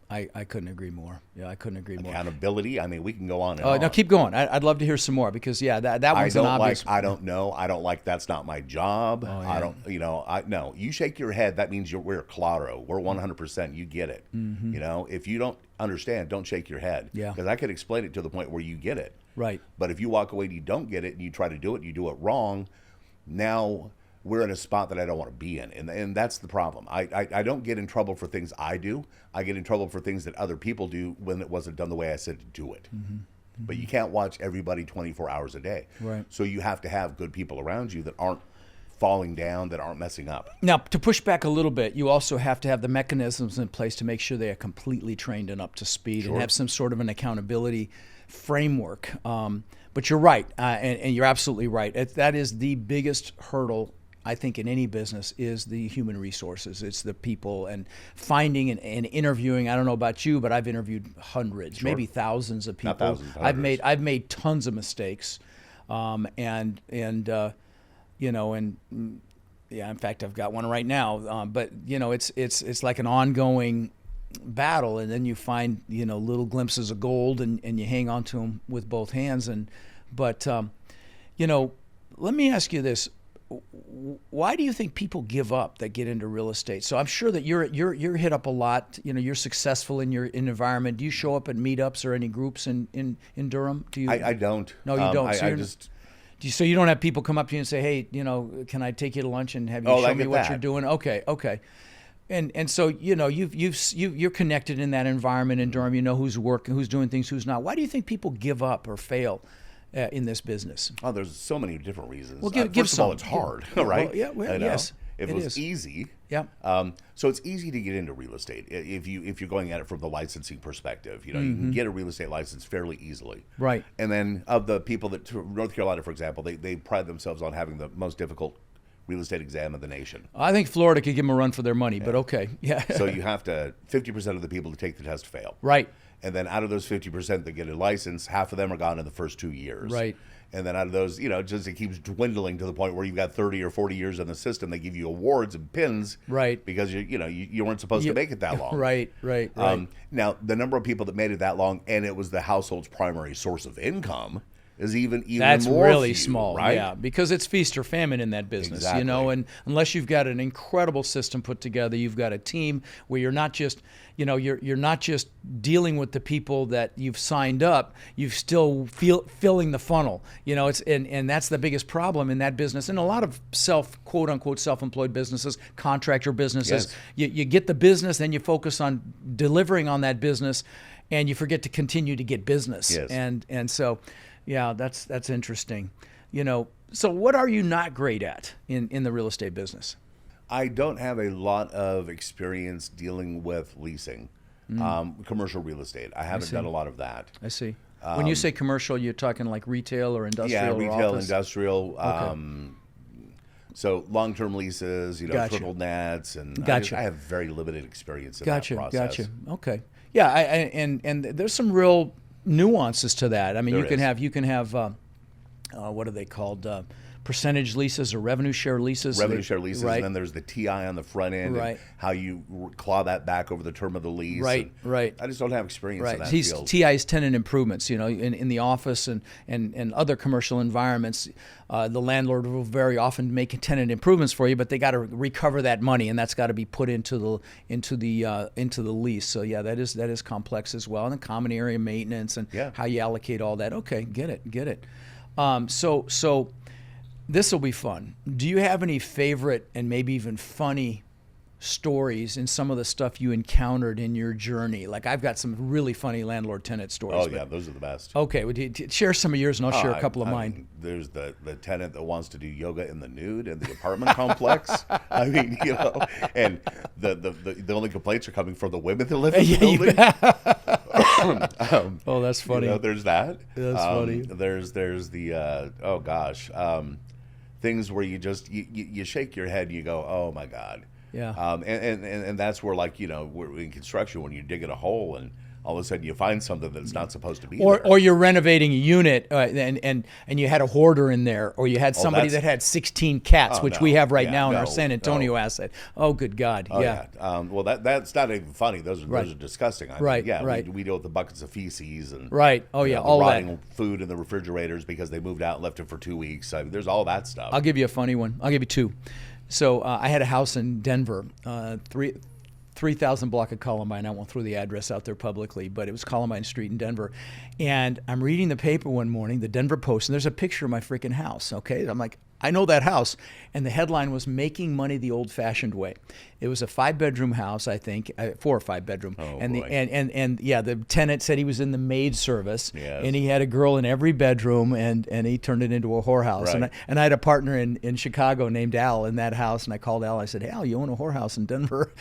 I couldn't agree more. Yeah, I couldn't agree more. Accountability. I mean, we can go on and on. No, keep going. I'd love to hear some more because that one's an obvious. I don't know. I don't like. That's not my job. Oh, yeah. I don't. No. You shake your head. That means we're claro. We're 100%. You get it. Mm-hmm. If you don't understand, don't shake your head. Yeah. Because I could explain it to the point where you get it. Right. But if you walk away and you don't get it and you try to do it, and you do it wrong. Now we're in a spot that I don't want to be in. And that's the problem. I don't get in trouble for things I do. I get in trouble for things that other people do when it wasn't done the way I said to do it. Mm-hmm. Mm-hmm. But you can't watch everybody 24 hours a day. Right. So you have to have good people around you that aren't falling down, that aren't messing up. Now, to push back a little bit, you also have to have the mechanisms in place to make sure they are completely trained and up to speed and have some sort of an accountability framework. But you're right, and you're absolutely right. That is the biggest hurdle, I think, in any business is the human resources. It's the people and finding and interviewing. I don't know about you, but I've interviewed hundreds, maybe thousands of people. Not thousands, hundreds. I've made tons of mistakes, in fact, I've got one right now. But it's like an ongoing battle, and then you find little glimpses of gold, and you hang on to them with both hands. But let me ask you this. Why do you think people give up that get into real estate? So I'm sure that you're hit up a lot. You're successful in your environment. Do you show up at meetups or any groups in Durham? Do you? I don't. No, you don't. So you don't have people come up to you and say, "Hey, can I take you to lunch and have you show me what you're doing?" Okay. And so you're connected in that environment in Durham. You know who's working, who's doing things, who's not. Why do you think people give up or fail in this business? Oh, there's so many different reasons. Well, give first some. of all, it's hard, right? Yes. If it was easy, so it's easy to get into real estate if you're going at it from the licensing perspective. You can get a real estate license fairly easily, right? And then of the people that North Carolina, for example, they pride themselves on having the most difficult real estate exam in the nation. I think Florida could give them a run for their money, but okay, yeah. So you have to 50% of the people to take the test fail, right? And then out of those 50% that get a license, half of them are gone in the first 2 years. Right. And then out of those, just it keeps dwindling to the point where you've got 30 or 40 years in the system. They give you awards and pins. Right. Because you weren't supposed to make it that long. Right. Now, the number of people that made it that long and it was the household's primary source of income is even that's more really few, small, right? Yeah, because it's feast or famine in that business, exactly. And unless you've got an incredible system put together, you've got a team where you're not just, you're not just dealing with the people that you've signed up, you're still filling the funnel, and that's the biggest problem in that business. And a lot of quote unquote self-employed businesses, contractor businesses, you get the business, then you focus on delivering on that business, and you forget to continue to get business. Yes. And so, Yeah, that's interesting. So what are you not great at in the real estate business? I don't have a lot of experience dealing with leasing, commercial real estate. I haven't done a lot of that. I see. When you say commercial, you're talking like retail or industrial? Yeah, or retail, office? industrial. Okay. So long-term leases, Gotcha. triple nets, and Gotcha. I have very limited experience in that process. Gotcha. Okay. Yeah, and there's some real nuances to that. I mean, you can have what are they called? Percentage leases or revenue share leases. Revenue share leases, right. and then there's the TI on the front end, Right. and how you claw that back over the term of the lease. Right, and right. I just don't have experience in that field. TI's tenant improvements, in the office and other commercial environments, the landlord will very often make tenant improvements for you, but they got to recover that money, and that's got to be put into the lease. So yeah, that is complex as well, and the common area maintenance and how you allocate all that. Okay, get it. So this will be fun. Do you have any favorite and maybe even funny stories in some of the stuff you encountered in your journey? Like I've got some really funny landlord-tenant stories. Oh, yeah, those are the best. Okay, well, share some of yours and I'll share a couple of mine. There's the tenant that wants to do yoga in the nude in the apartment complex. I mean, and the only complaints are coming from the women that live in the building. Oh, that's funny. There's that. That's funny. There's the things where you shake your head and you go, oh my God. Yeah. And that's where, like, we're in construction, when you're digging a hole and all of a sudden you find something that's not supposed to be there. Or you're renovating a unit and you had a hoarder in there, or you had somebody that had 16 cats, which we have right now in our San Antonio asset. Oh, good God. Oh, yeah. Well, that's not even funny. Those are disgusting. I mean, right. We deal with the buckets of feces and right. Oh, yeah. All rotting that food in the refrigerators because they moved out and left it for 2 weeks. I mean, there's all that stuff. I'll give you a funny one. I'll give you two. So I had a house in Denver, 3,000 block of Columbine. I won't throw the address out there publicly, but it was Columbine Street in Denver. And I'm reading the paper one morning, the Denver Post, and there's a picture of my freaking house, okay? I'm like, I know that house. And the headline was "Making Money the Old-Fashioned Way." It was a 5-bedroom house, I think, 4 or 5 bedroom. Oh, and boy. The tenant said he was in the maid service, Yes. and he had a girl in every bedroom, and he turned it into a whorehouse. Right. And I had a partner in Chicago named Al in that house, and I called Al. I said, "Hey, Al, you own a whorehouse in Denver?"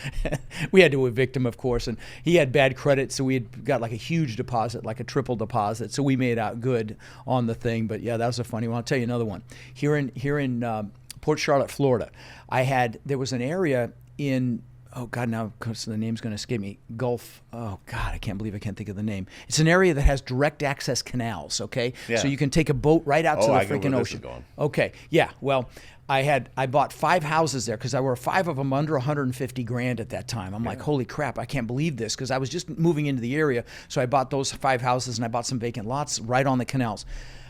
We had to evict him, of course, and he had bad credit, so we had got like a huge deposit, like a triple deposit. So we made out good on the thing. But yeah, that was a funny one. I'll tell you another one. Here in Port Charlotte, Florida, there was an area in, oh God, now because the name's going to escape me, Gulf, oh God, I can't believe I can't think of the name. It's an area that has direct access canals, okay? Yeah. So you can take a boat right out to the I know freaking where ocean. this is going. Okay, yeah, well, I bought 5 houses there because there were 5 of them under 150 grand at that time. I'm like, holy crap, I can't believe this, because I was just moving into the area. So I bought those 5 houses and I bought some vacant lots right on the canals.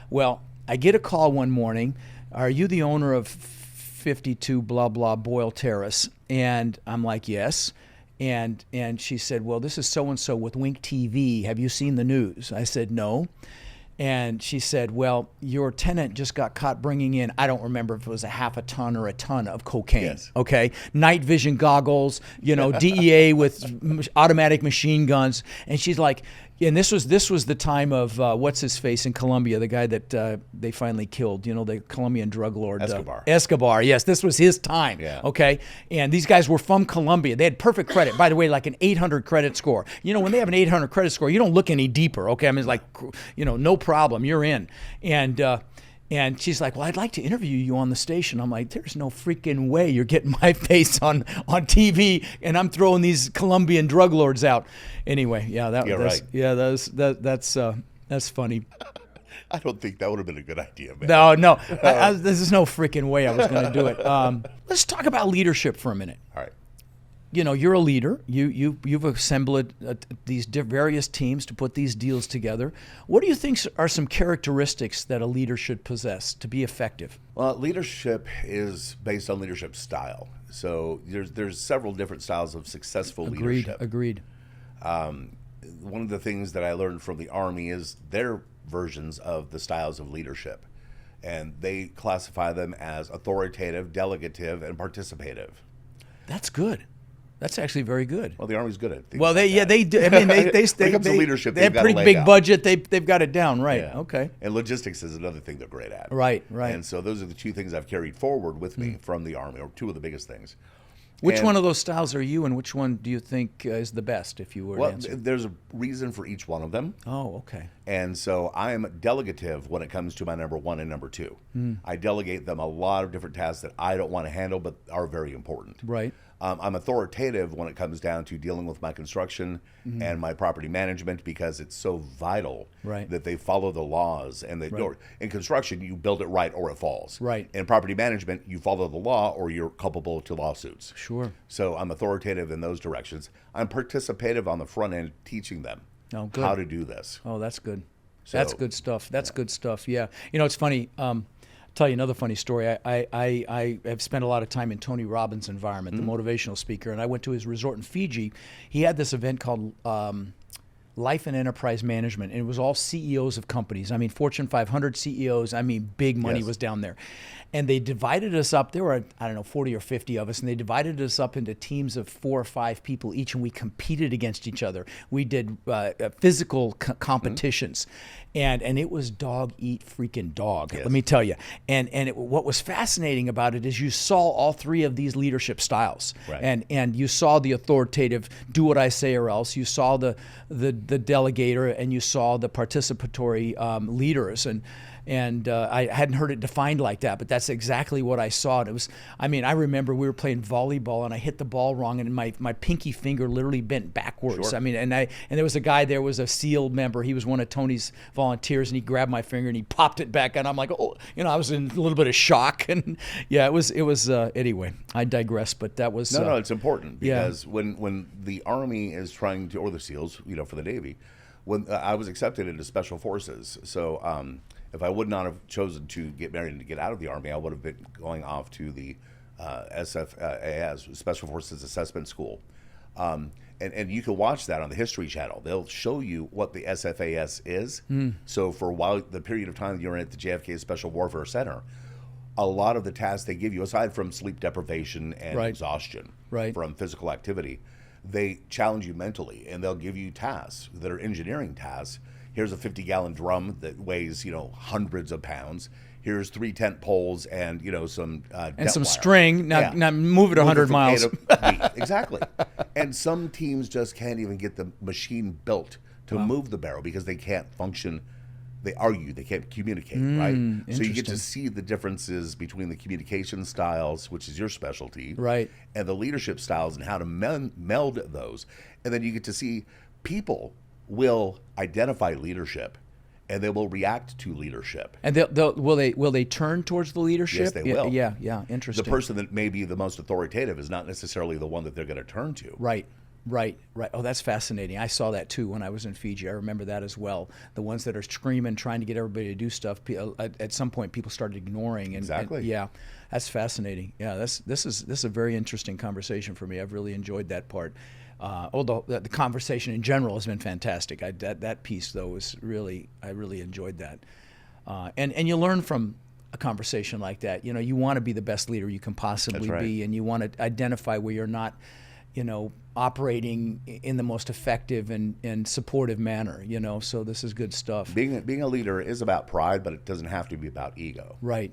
Well, I get a call one morning. Are you the owner of 52 blah blah Boyle Terrace? And I'm like, yes. And she said, well, this is so and so with Wink TV. Have you seen the news? I said, no. And she said, well, your tenant just got caught bringing in, I don't remember if it was a half a ton or a ton of cocaine. Yes. Okay. Night vision goggles, DEA with automatic machine guns. And she's like, and this was the time of what's his face in Colombia, the guy that they finally killed, the Colombian drug lord. Escobar. Yes, this was his time. Yeah. Okay. And these guys were from Colombia. They had perfect credit. By the way, like an 800 credit score. When they have an 800 credit score, you don't look any deeper. Okay. I mean, it's like, no problem. You're in. And she's like, well, I'd like to interview you on the station. I'm like, there's no freaking way you're getting my face on TV and I'm throwing these Colombian drug lords out. Anyway, that's funny. I don't think that would have been a good idea, man. No. This is no freaking way I was going to do it. Let's talk about leadership for a minute. All right. You're a leader. You've assembled these various teams to put these deals together. What do you think are some characteristics that a leader should possess to be effective? Well, leadership is based on leadership style. So there's several different styles of successful leadership. Agreed. One of the things that I learned from the Army is their versions of the styles of leadership, and they classify them as authoritative, delegative, and participative. That's good. That's actually very good. Well, the Army's good at things Well, like that. they do. I mean, they When it comes to leadership, they have they've got pretty a leg big out. budget. They've got it down, right? Yeah. Okay. And logistics is another thing they're great at. Right. And so those are the two things I've carried forward with me from the Army, or two of the biggest things. Which one of those styles are you, and which one do you think is the best, if you were to answer? There's a reason for each one of them. Oh, okay. And so I'm delegative when it comes to my number one and number two. I delegate them a lot of different tasks that I don't want to handle, but are very important. Right. I'm authoritative when it comes down to dealing with my construction and my property management, because it's so vital that they follow the laws. And in construction, you build it right or it falls. Right. In property management, you follow the law or you're culpable to lawsuits. Sure. So I'm authoritative in those directions. I'm participative on the front end, teaching them how to do this. Oh, that's good. So, That's good stuff. That's good stuff. Yeah. You know, it's funny. Tell you another funny story. I have spent a lot of time in Tony Robbins' environment, the motivational speaker, and I went to his resort in Fiji. He had this event called Life and Enterprise Management, and it was all CEOs of companies. I mean, Fortune 500 CEOs. I mean, big money was down there. And they divided us up. There were, 40 or 50 of us, and they divided us up into teams of 4 or 5 people each, and we competed against each other. We did physical competitions, and it was dog eat freaking dog, let me tell you. And what was fascinating about it is you saw all 3 of these leadership styles, and you saw the authoritative, do what I say or else. You saw the delegator, and you saw the participatory leaders, and I hadn't heard it defined like that, but that's exactly what I saw. And it was, I remember we were playing volleyball, and I hit the ball wrong, and my pinky finger literally bent backwards. Sure. And there was a guy there, was a SEAL member. He was one of Tony's volunteers, and he grabbed my finger and he popped it back, and I'm like, oh, I was in a little bit of shock. And yeah, it was anyway, I digress, but that was no, it's important, because when the Army is trying to, or the SEALs, for the Navy, when I was accepted into Special Forces, so if I would not have chosen to get married and to get out of the Army, I would have been going off to the SFAS, Special Forces Assessment School. And you can watch that on the History Channel. They'll show you what the SFAS is. So for the period of time you're in at the JFK Special Warfare Center, a lot of the tasks they give you, aside from sleep deprivation and exhaustion from physical activity, they challenge you mentally, and they'll give you tasks that are engineering tasks. Here's a 50-gallon drum that weighs, hundreds of pounds. Here's 3 tent poles and, some and some wire. string. Now move it 100 miles. Exactly. And some teams just can't even get the machine built to move the barrel because they can't function. They argue, they can't communicate, right? So you get to see the differences between the communication styles, which is your specialty, and the leadership styles, and how to meld those. And then you get to see people will identify leadership, and they will react to leadership. And will they turn towards the leadership? Yes, they will. Yeah, interesting. The person that may be the most authoritative is not necessarily the one that they're going to turn to. Right. Oh, that's fascinating. I saw that too when I was in Fiji. I remember that as well. The ones that are screaming, trying to get everybody to do stuff. At some point, people started ignoring. And yeah, that's fascinating. Yeah, this is a very interesting conversation for me. I've really enjoyed that part. Although the conversation in general has been fantastic. That piece though was I really enjoyed that. And you learn from a conversation like that. You want to be the best leader you can possibly be, and you want to identify where you're not, operating in the most effective and supportive manner. So this is good stuff. Being a leader is about pride, but it doesn't have to be about ego. Right.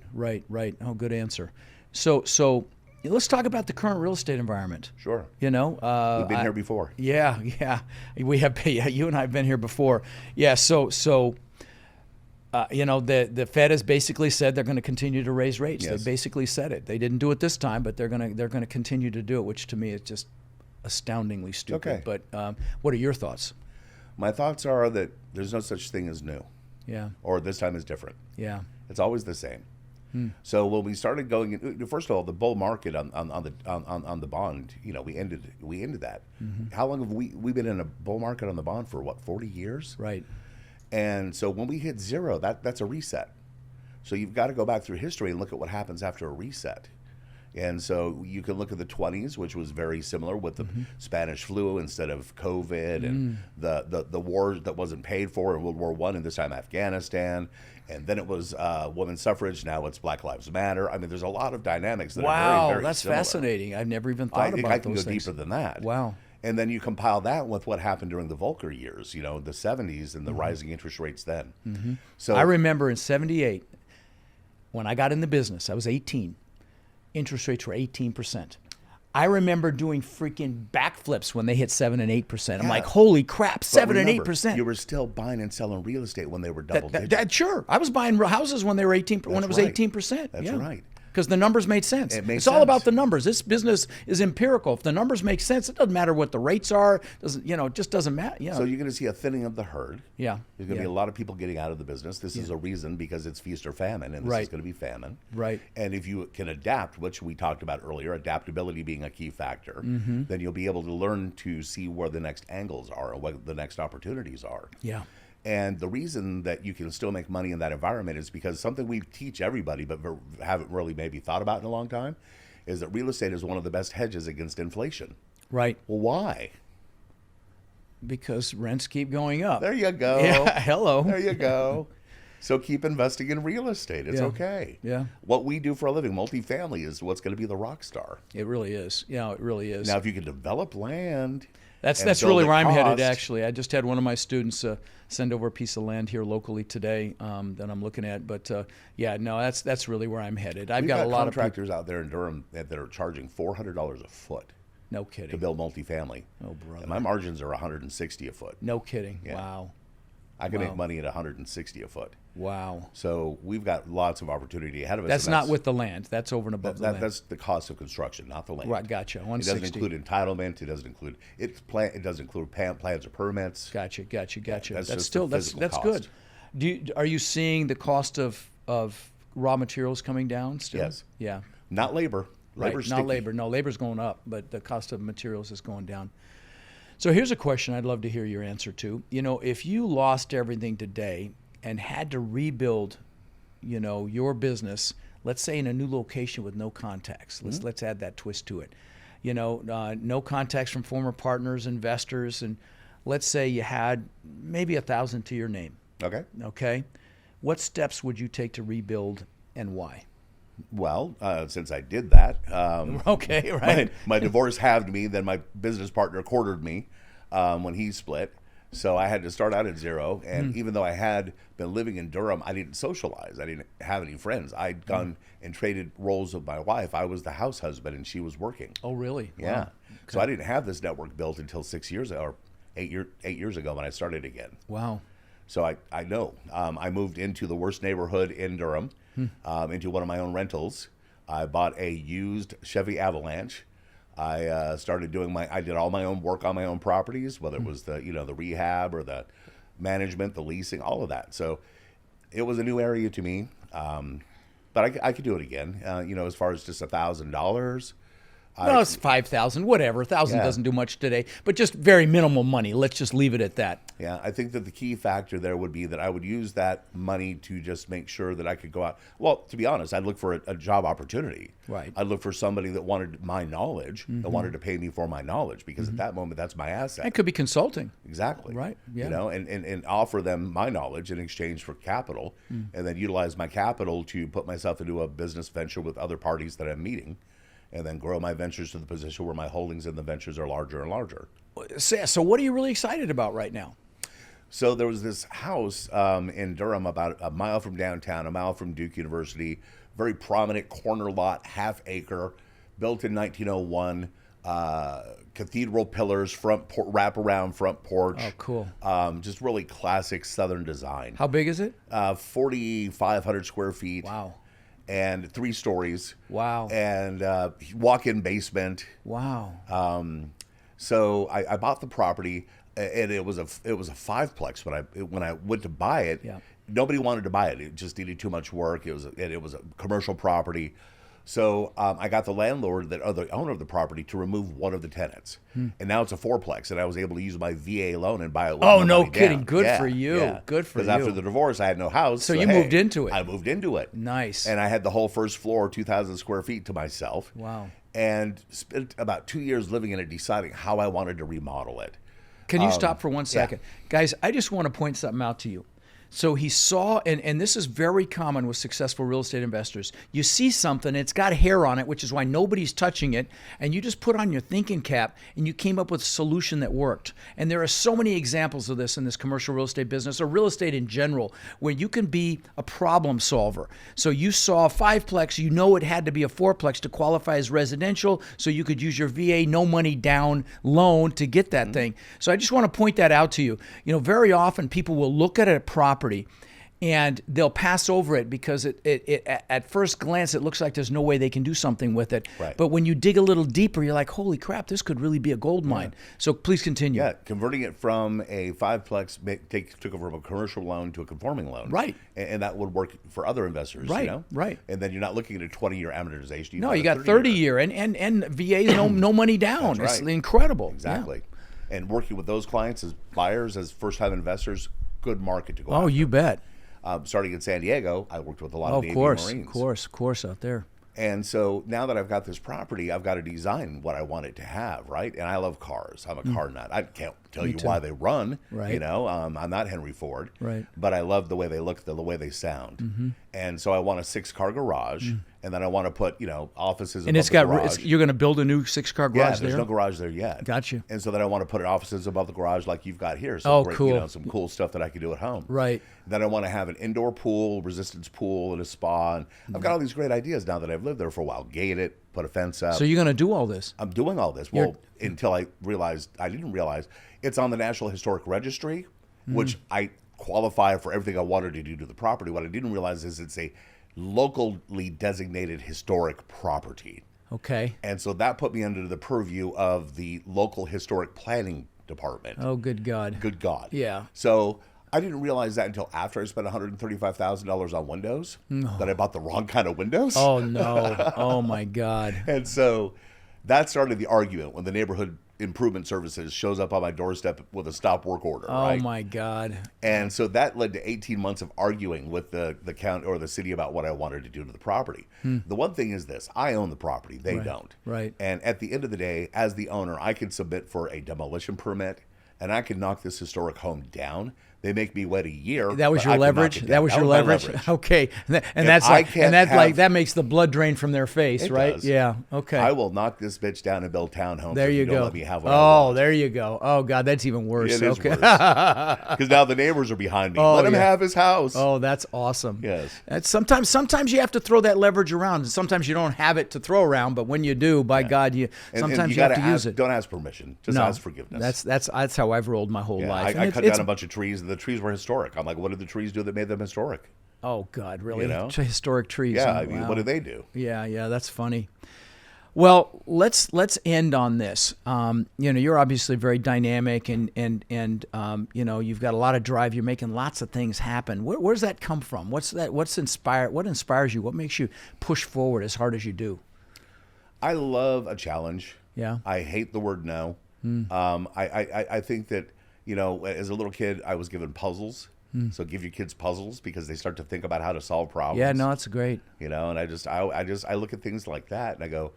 Oh, good answer. So. Let's talk about the current real estate environment. Sure. We've been here before. Yeah. We have. Yeah, you and I have been here before. Yeah. So the Fed has basically said they're going to continue to raise rates. Yes. They basically said it. They didn't do it this time, but they're going to continue to do it, which to me is just astoundingly stupid. Okay. But what are your thoughts? My thoughts are that there's no such thing as new. Yeah. Or this time is different. Yeah. It's always the same. So when we started going in, first of all, the bull market on the bond, we ended that. How long have we been in a bull market on the bond for? 40 years? Right. And so when we hit zero, that's a reset. So you've got to go back through history and look at what happens after a reset. And so you can look at the 20s, which was very similar with the Spanish flu instead of COVID, and the war that wasn't paid for in World War I, and this time Afghanistan. And then it was women's suffrage. Now it's Black Lives Matter. I mean, there's a lot of dynamics that are very, very that's similar. fascinating. I've never even thought about those I can go things. deeper than that. Wow. And then you compile that with what happened during the Volcker years, you know, the 70s and the rising interest rates then. So I remember in 78, when I got in the business, I was 18. Interest rates were 18%. I remember doing freaking backflips when they hit 7 and 8%. I'm like, holy crap, 7 and 8%. You were still buying and selling real estate when they were double digits. Sure, I was buying houses when they were 18. When it was 18%. That's right. Because the numbers made sense. It's all about the numbers. This business is empirical. If the numbers make sense, it doesn't matter what the rates are. It just doesn't matter. So you're going to see a thinning of the herd. Yeah. There's going to be a lot of people getting out of the business. This is a reason, because it's feast or famine, and this is going to be famine. Right. And if you can adapt, which we talked about earlier, adaptability being a key factor, then you'll be able to learn to see where the next angles are and what the next opportunities are. Yeah. And the reason that you can still make money in that environment is because something we teach everybody but haven't really maybe thought about in a long time is that real estate is one of the best hedges against inflation. Right. Well, why? Because rents keep going up. There you go. Yeah, hello. There you go. So keep investing in real estate. It's okay. Yeah. What we do for a living, multifamily, is what's going to be the rock star. It really is. Yeah, it really is. Now, if you can develop land, that's really where I'm headed, actually. I just had one of my students send over a piece of land here locally today that I'm looking at. But that's really where I'm headed. I've got a lot of contractors out there in Durham that are charging $400 a foot. No kidding. To build multifamily. Oh, brother. And my margins are $160 a foot. No kidding. Yeah. Wow. I can make money at $160 a foot. Wow. So we've got lots of opportunity ahead of us. That's not with the land. That's over and above the land. That's the cost of construction, not the land. Right, gotcha. 160. It doesn't include entitlement. It doesn't include it doesn't include plans or permits. Gotcha. That's good. Are you seeing the cost of raw materials coming down still? Yes. Yeah. Not labor. Labor's not sticky. labor. No, labor's going up, but the cost of materials is going down. So here's a question I'd love to hear your answer to. You know, if you lost everything today and had to rebuild, you know, your business, let's say in a new location with no contacts. Let's add that twist to it. You know, no contacts from former partners, investors, and let's say you had maybe 1,000 to your name. Okay. Okay. What steps would you take to rebuild and why? Well, since I did that, okay, right. My divorce halved me. Then my business partner quartered me when he split. So I had to start out at zero. And even though I had been living in Durham, I didn't socialize. I didn't have any friends. I'd gone and traded roles with my wife. I was the house husband and she was working. Oh, really? Yeah. Wow. Okay. So I didn't have this network built until 6 years or 8 years ago when I started again. Wow. So I know. I moved into the worst neighborhood in Durham, into one of my own rentals. I bought a used Chevy Avalanche. I started doing I did all my own work on my own properties, whether it was the rehab or the management, the leasing, all of that. So it was a new area to me, but I could do it again. As far as just $1,000. Well, it's 5,000, whatever. 1,000 doesn't do much today, but just very minimal money. Let's just leave it at that. Yeah, I think that the key factor there would be that I would use that money to just make sure that I could go out. Well, to be honest, I'd look for a job opportunity. Right. I'd look for somebody that wanted my knowledge, that wanted to pay me for my knowledge, because at that moment, that's my asset. It could be consulting. Exactly. Right. Yeah. And offer them my knowledge in exchange for capital, and then utilize my capital to put myself into a business venture with other parties that I'm meeting, and then grow my ventures to the position where my holdings in the ventures are larger and larger. So what are you really excited about right now? So there was this house in Durham about a mile from downtown, a mile from Duke University, very prominent corner lot, half acre, built in 1901, cathedral pillars, wraparound front porch. Oh, cool. Just really classic Southern design. How big is it? 4,500 square feet. Wow. And 3 stories. Wow. And walk-in basement. Wow. So I bought the property, and it was a 5-plex. When I went to buy it, nobody wanted to buy it. It just needed too much work. It was a commercial property. So I got the landlord, or the owner of the property, to remove one of the tenants, and now it's a fourplex, and I was able to use my VA loan and buy it. With Oh, no no money kidding! down. Good Yeah, for you. yeah. Good for you. Because after the divorce, I had no house. So you hey, moved into it. I moved into it. Nice. And I had the whole first floor, 2,000 square feet, to myself. Wow. And spent about 2 years living in it, deciding how I wanted to remodel it. Can you stop for 1 second? Guys, I just want to point something out to you. So he saw, and this is very common with successful real estate investors. You see something, it's got hair on it, which is why nobody's touching it, and you just put on your thinking cap, and you came up with a solution that worked. And there are so many examples of this in this commercial real estate business, or real estate in general, where you can be a problem solver. So you saw a fiveplex, you know it had to be a fourplex to qualify as residential, so you could use your VA no money down loan to get that thing. So I just want to point that out to you. You know, very often people will look at a property and they'll pass over it because it at first glance it looks like there's no way they can do something with it. Right. But when you dig a little deeper, you're like, holy crap, this could really be a gold mine. So please continue. Yeah, converting it from a fiveplex took over from a commercial loan to a conforming loan. Right. And that would work for other investors. Right, You know? right. And then you're not looking at a 20-year amortization. No, you got 30 year and VA's no money down. That's It's right. incredible. Exactly. And working with those clients as buyers, as first-time investors, good market to go Oh, after. you bet. Starting in San Diego, I worked with a lot Oh, of of Navy course, Marines. of course out there. And so now that I've got this property, I've got to design what I want it to have, right? And I love cars. I'm a car nut. I can't tell you why they run, Right. you know. I'm not Henry Ford, Right. but I love the way they look, the way they sound. And so I want a 6-car garage, and then I want to put, offices And above it's the got garage. you're going to build a new 6-car Yeah, garage there's there. no garage there yet. Gotcha. And so then I want to put offices above the garage like you've got here. So Oh, great, cool. some cool stuff that I can do at home. Right. Then I want to have an indoor pool, resistance pool, and a spa. And I've got all these great ideas now that I've lived there for a while. Gate it, put a fence up. So you're going to do all this. I'm doing all this. Well, until I didn't realize it's on the National Historic Registry, which I qualify for everything I wanted to do to the property. What I didn't realize is it's a locally designated historic property. Okay. And so that put me under the purview of the local historic planning department. Oh, good God. Good God. Yeah. So I didn't realize that until after I spent $135,000 on windows, that I bought the wrong kind of windows. Oh, no. Oh, my God. And so that started the argument when the neighborhood improvement services shows up on my doorstep with a stop work order. Oh, right? my God. And so that led to 18 months of arguing with the county or the city about what I wanted to do to the property. The one thing is this: I own the property; they don't. Right. And at the end of the day, as the owner, I can submit for a demolition permit, and I can knock this historic home down. They make me wait a year. That was but your I can knock leverage. it That down. was your my leverage. Okay, and that's I like, can't and that's have- like that makes the blood drain from their face, It right? does. Yeah. Okay. I will knock this bitch down and build townhomes. There if you don't go. Let me have what I Oh, want. there you go. Oh God, that's even worse. It is Okay. worse. Because now the neighbors are behind me. Oh, Let him yeah. have his house. Oh, that's awesome. Yes. That's sometimes you have to throw that leverage around. Sometimes you don't have it to throw around, but when you do, by God, And sometimes you gotta have to use it. Don't ask permission. Just ask forgiveness. That's how I've rolled my whole Yeah, life. I And cut down a bunch of trees, and the trees were historic. I'm like, what did the trees do that made them historic? Oh God, really? You know? Historic trees. Yeah, Oh, I mean, wow. what do they do? Yeah, that's funny. Well, let's end on this. You're obviously very dynamic, and you've got a lot of drive. You're making lots of things happen. Where's that come from? What inspires you? What makes you push forward as hard as you do? I love a challenge. Yeah. I hate the word no. I think that, as a little kid, I was given puzzles. So give your kids puzzles because they start to think about how to solve problems. Yeah, no, it's great. And I look at things like that and I go,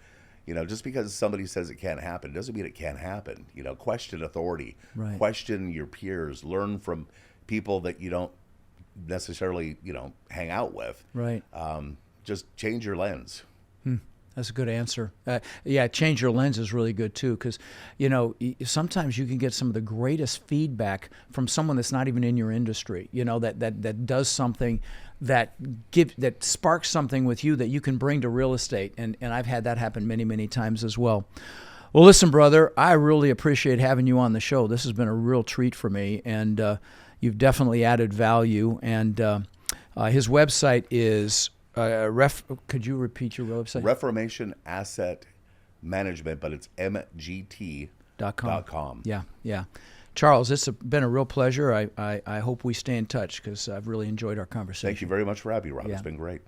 just because somebody says it can't happen doesn't mean it can't happen. Question authority, Right. question your peers, learn from people that you don't necessarily, hang out with. Right. Just change your lens. That's a good answer. Change your lens is really good too, because sometimes you can get some of the greatest feedback from someone that's not even in your industry. That does something that sparks something with you that you can bring to real estate, and I've had that happen many, many times as well. Well, listen, brother, I really appreciate having you on the show. This has been a real treat for me, and you've definitely added value. And his website is. Could you repeat your website? Reformation Asset Management, but it's mgt.com. Yeah. Charles, it's been a real pleasure. I hope we stay in touch because I've really enjoyed our conversation. Thank you very much for having me, Rob. Yeah. It's been great.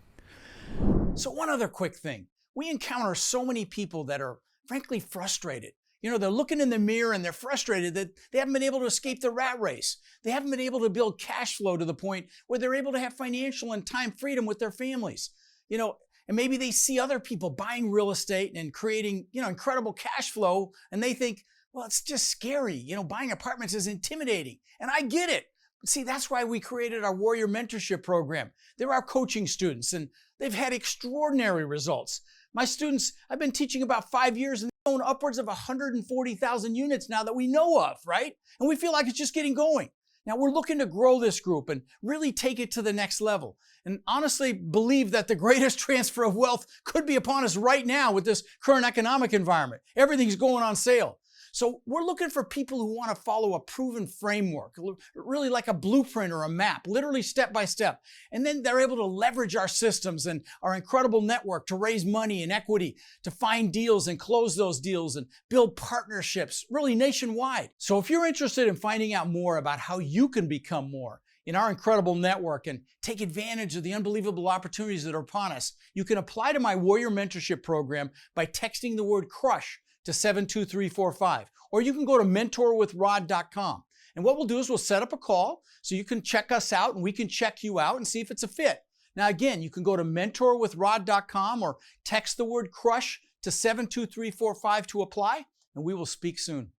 So one other quick thing. we encounter so many people that are frankly frustrated. They're looking in the mirror and they're frustrated that they haven't been able to escape the rat race. They haven't been able to build cash flow to the point where they're able to have financial and time freedom with their families. And maybe they see other people buying real estate and creating, incredible cash flow, and they think, well, it's just scary. Buying apartments is intimidating. And I get it. But see, that's why we created our Warrior Mentorship program. They're our coaching students, and they've had extraordinary results. My students, I've been teaching about 5 years, and they own upwards of 140,000 units now that we know of, right? And we feel like it's just getting going. Now, we're looking to grow this group and really take it to the next level. And honestly believe that the greatest transfer of wealth could be upon us right now with this current economic environment. Everything's going on sale. So we're looking for people who want to follow a proven framework, really like a blueprint or a map, literally step by step. And then they're able to leverage our systems and our incredible network to raise money and equity, to find deals and close those deals and build partnerships, really nationwide. So if you're interested in finding out more about how you can become more in our incredible network and take advantage of the unbelievable opportunities that are upon us, you can apply to my Warrior Mentorship program by texting the word CRUSH to 72345, or you can go to mentorwithrod.com. And what we'll do is we'll set up a call so you can check us out and we can check you out and see if it's a fit. Now again, you can go to mentorwithrod.com or text the word CRUSH to 72345 to apply, and we will speak soon.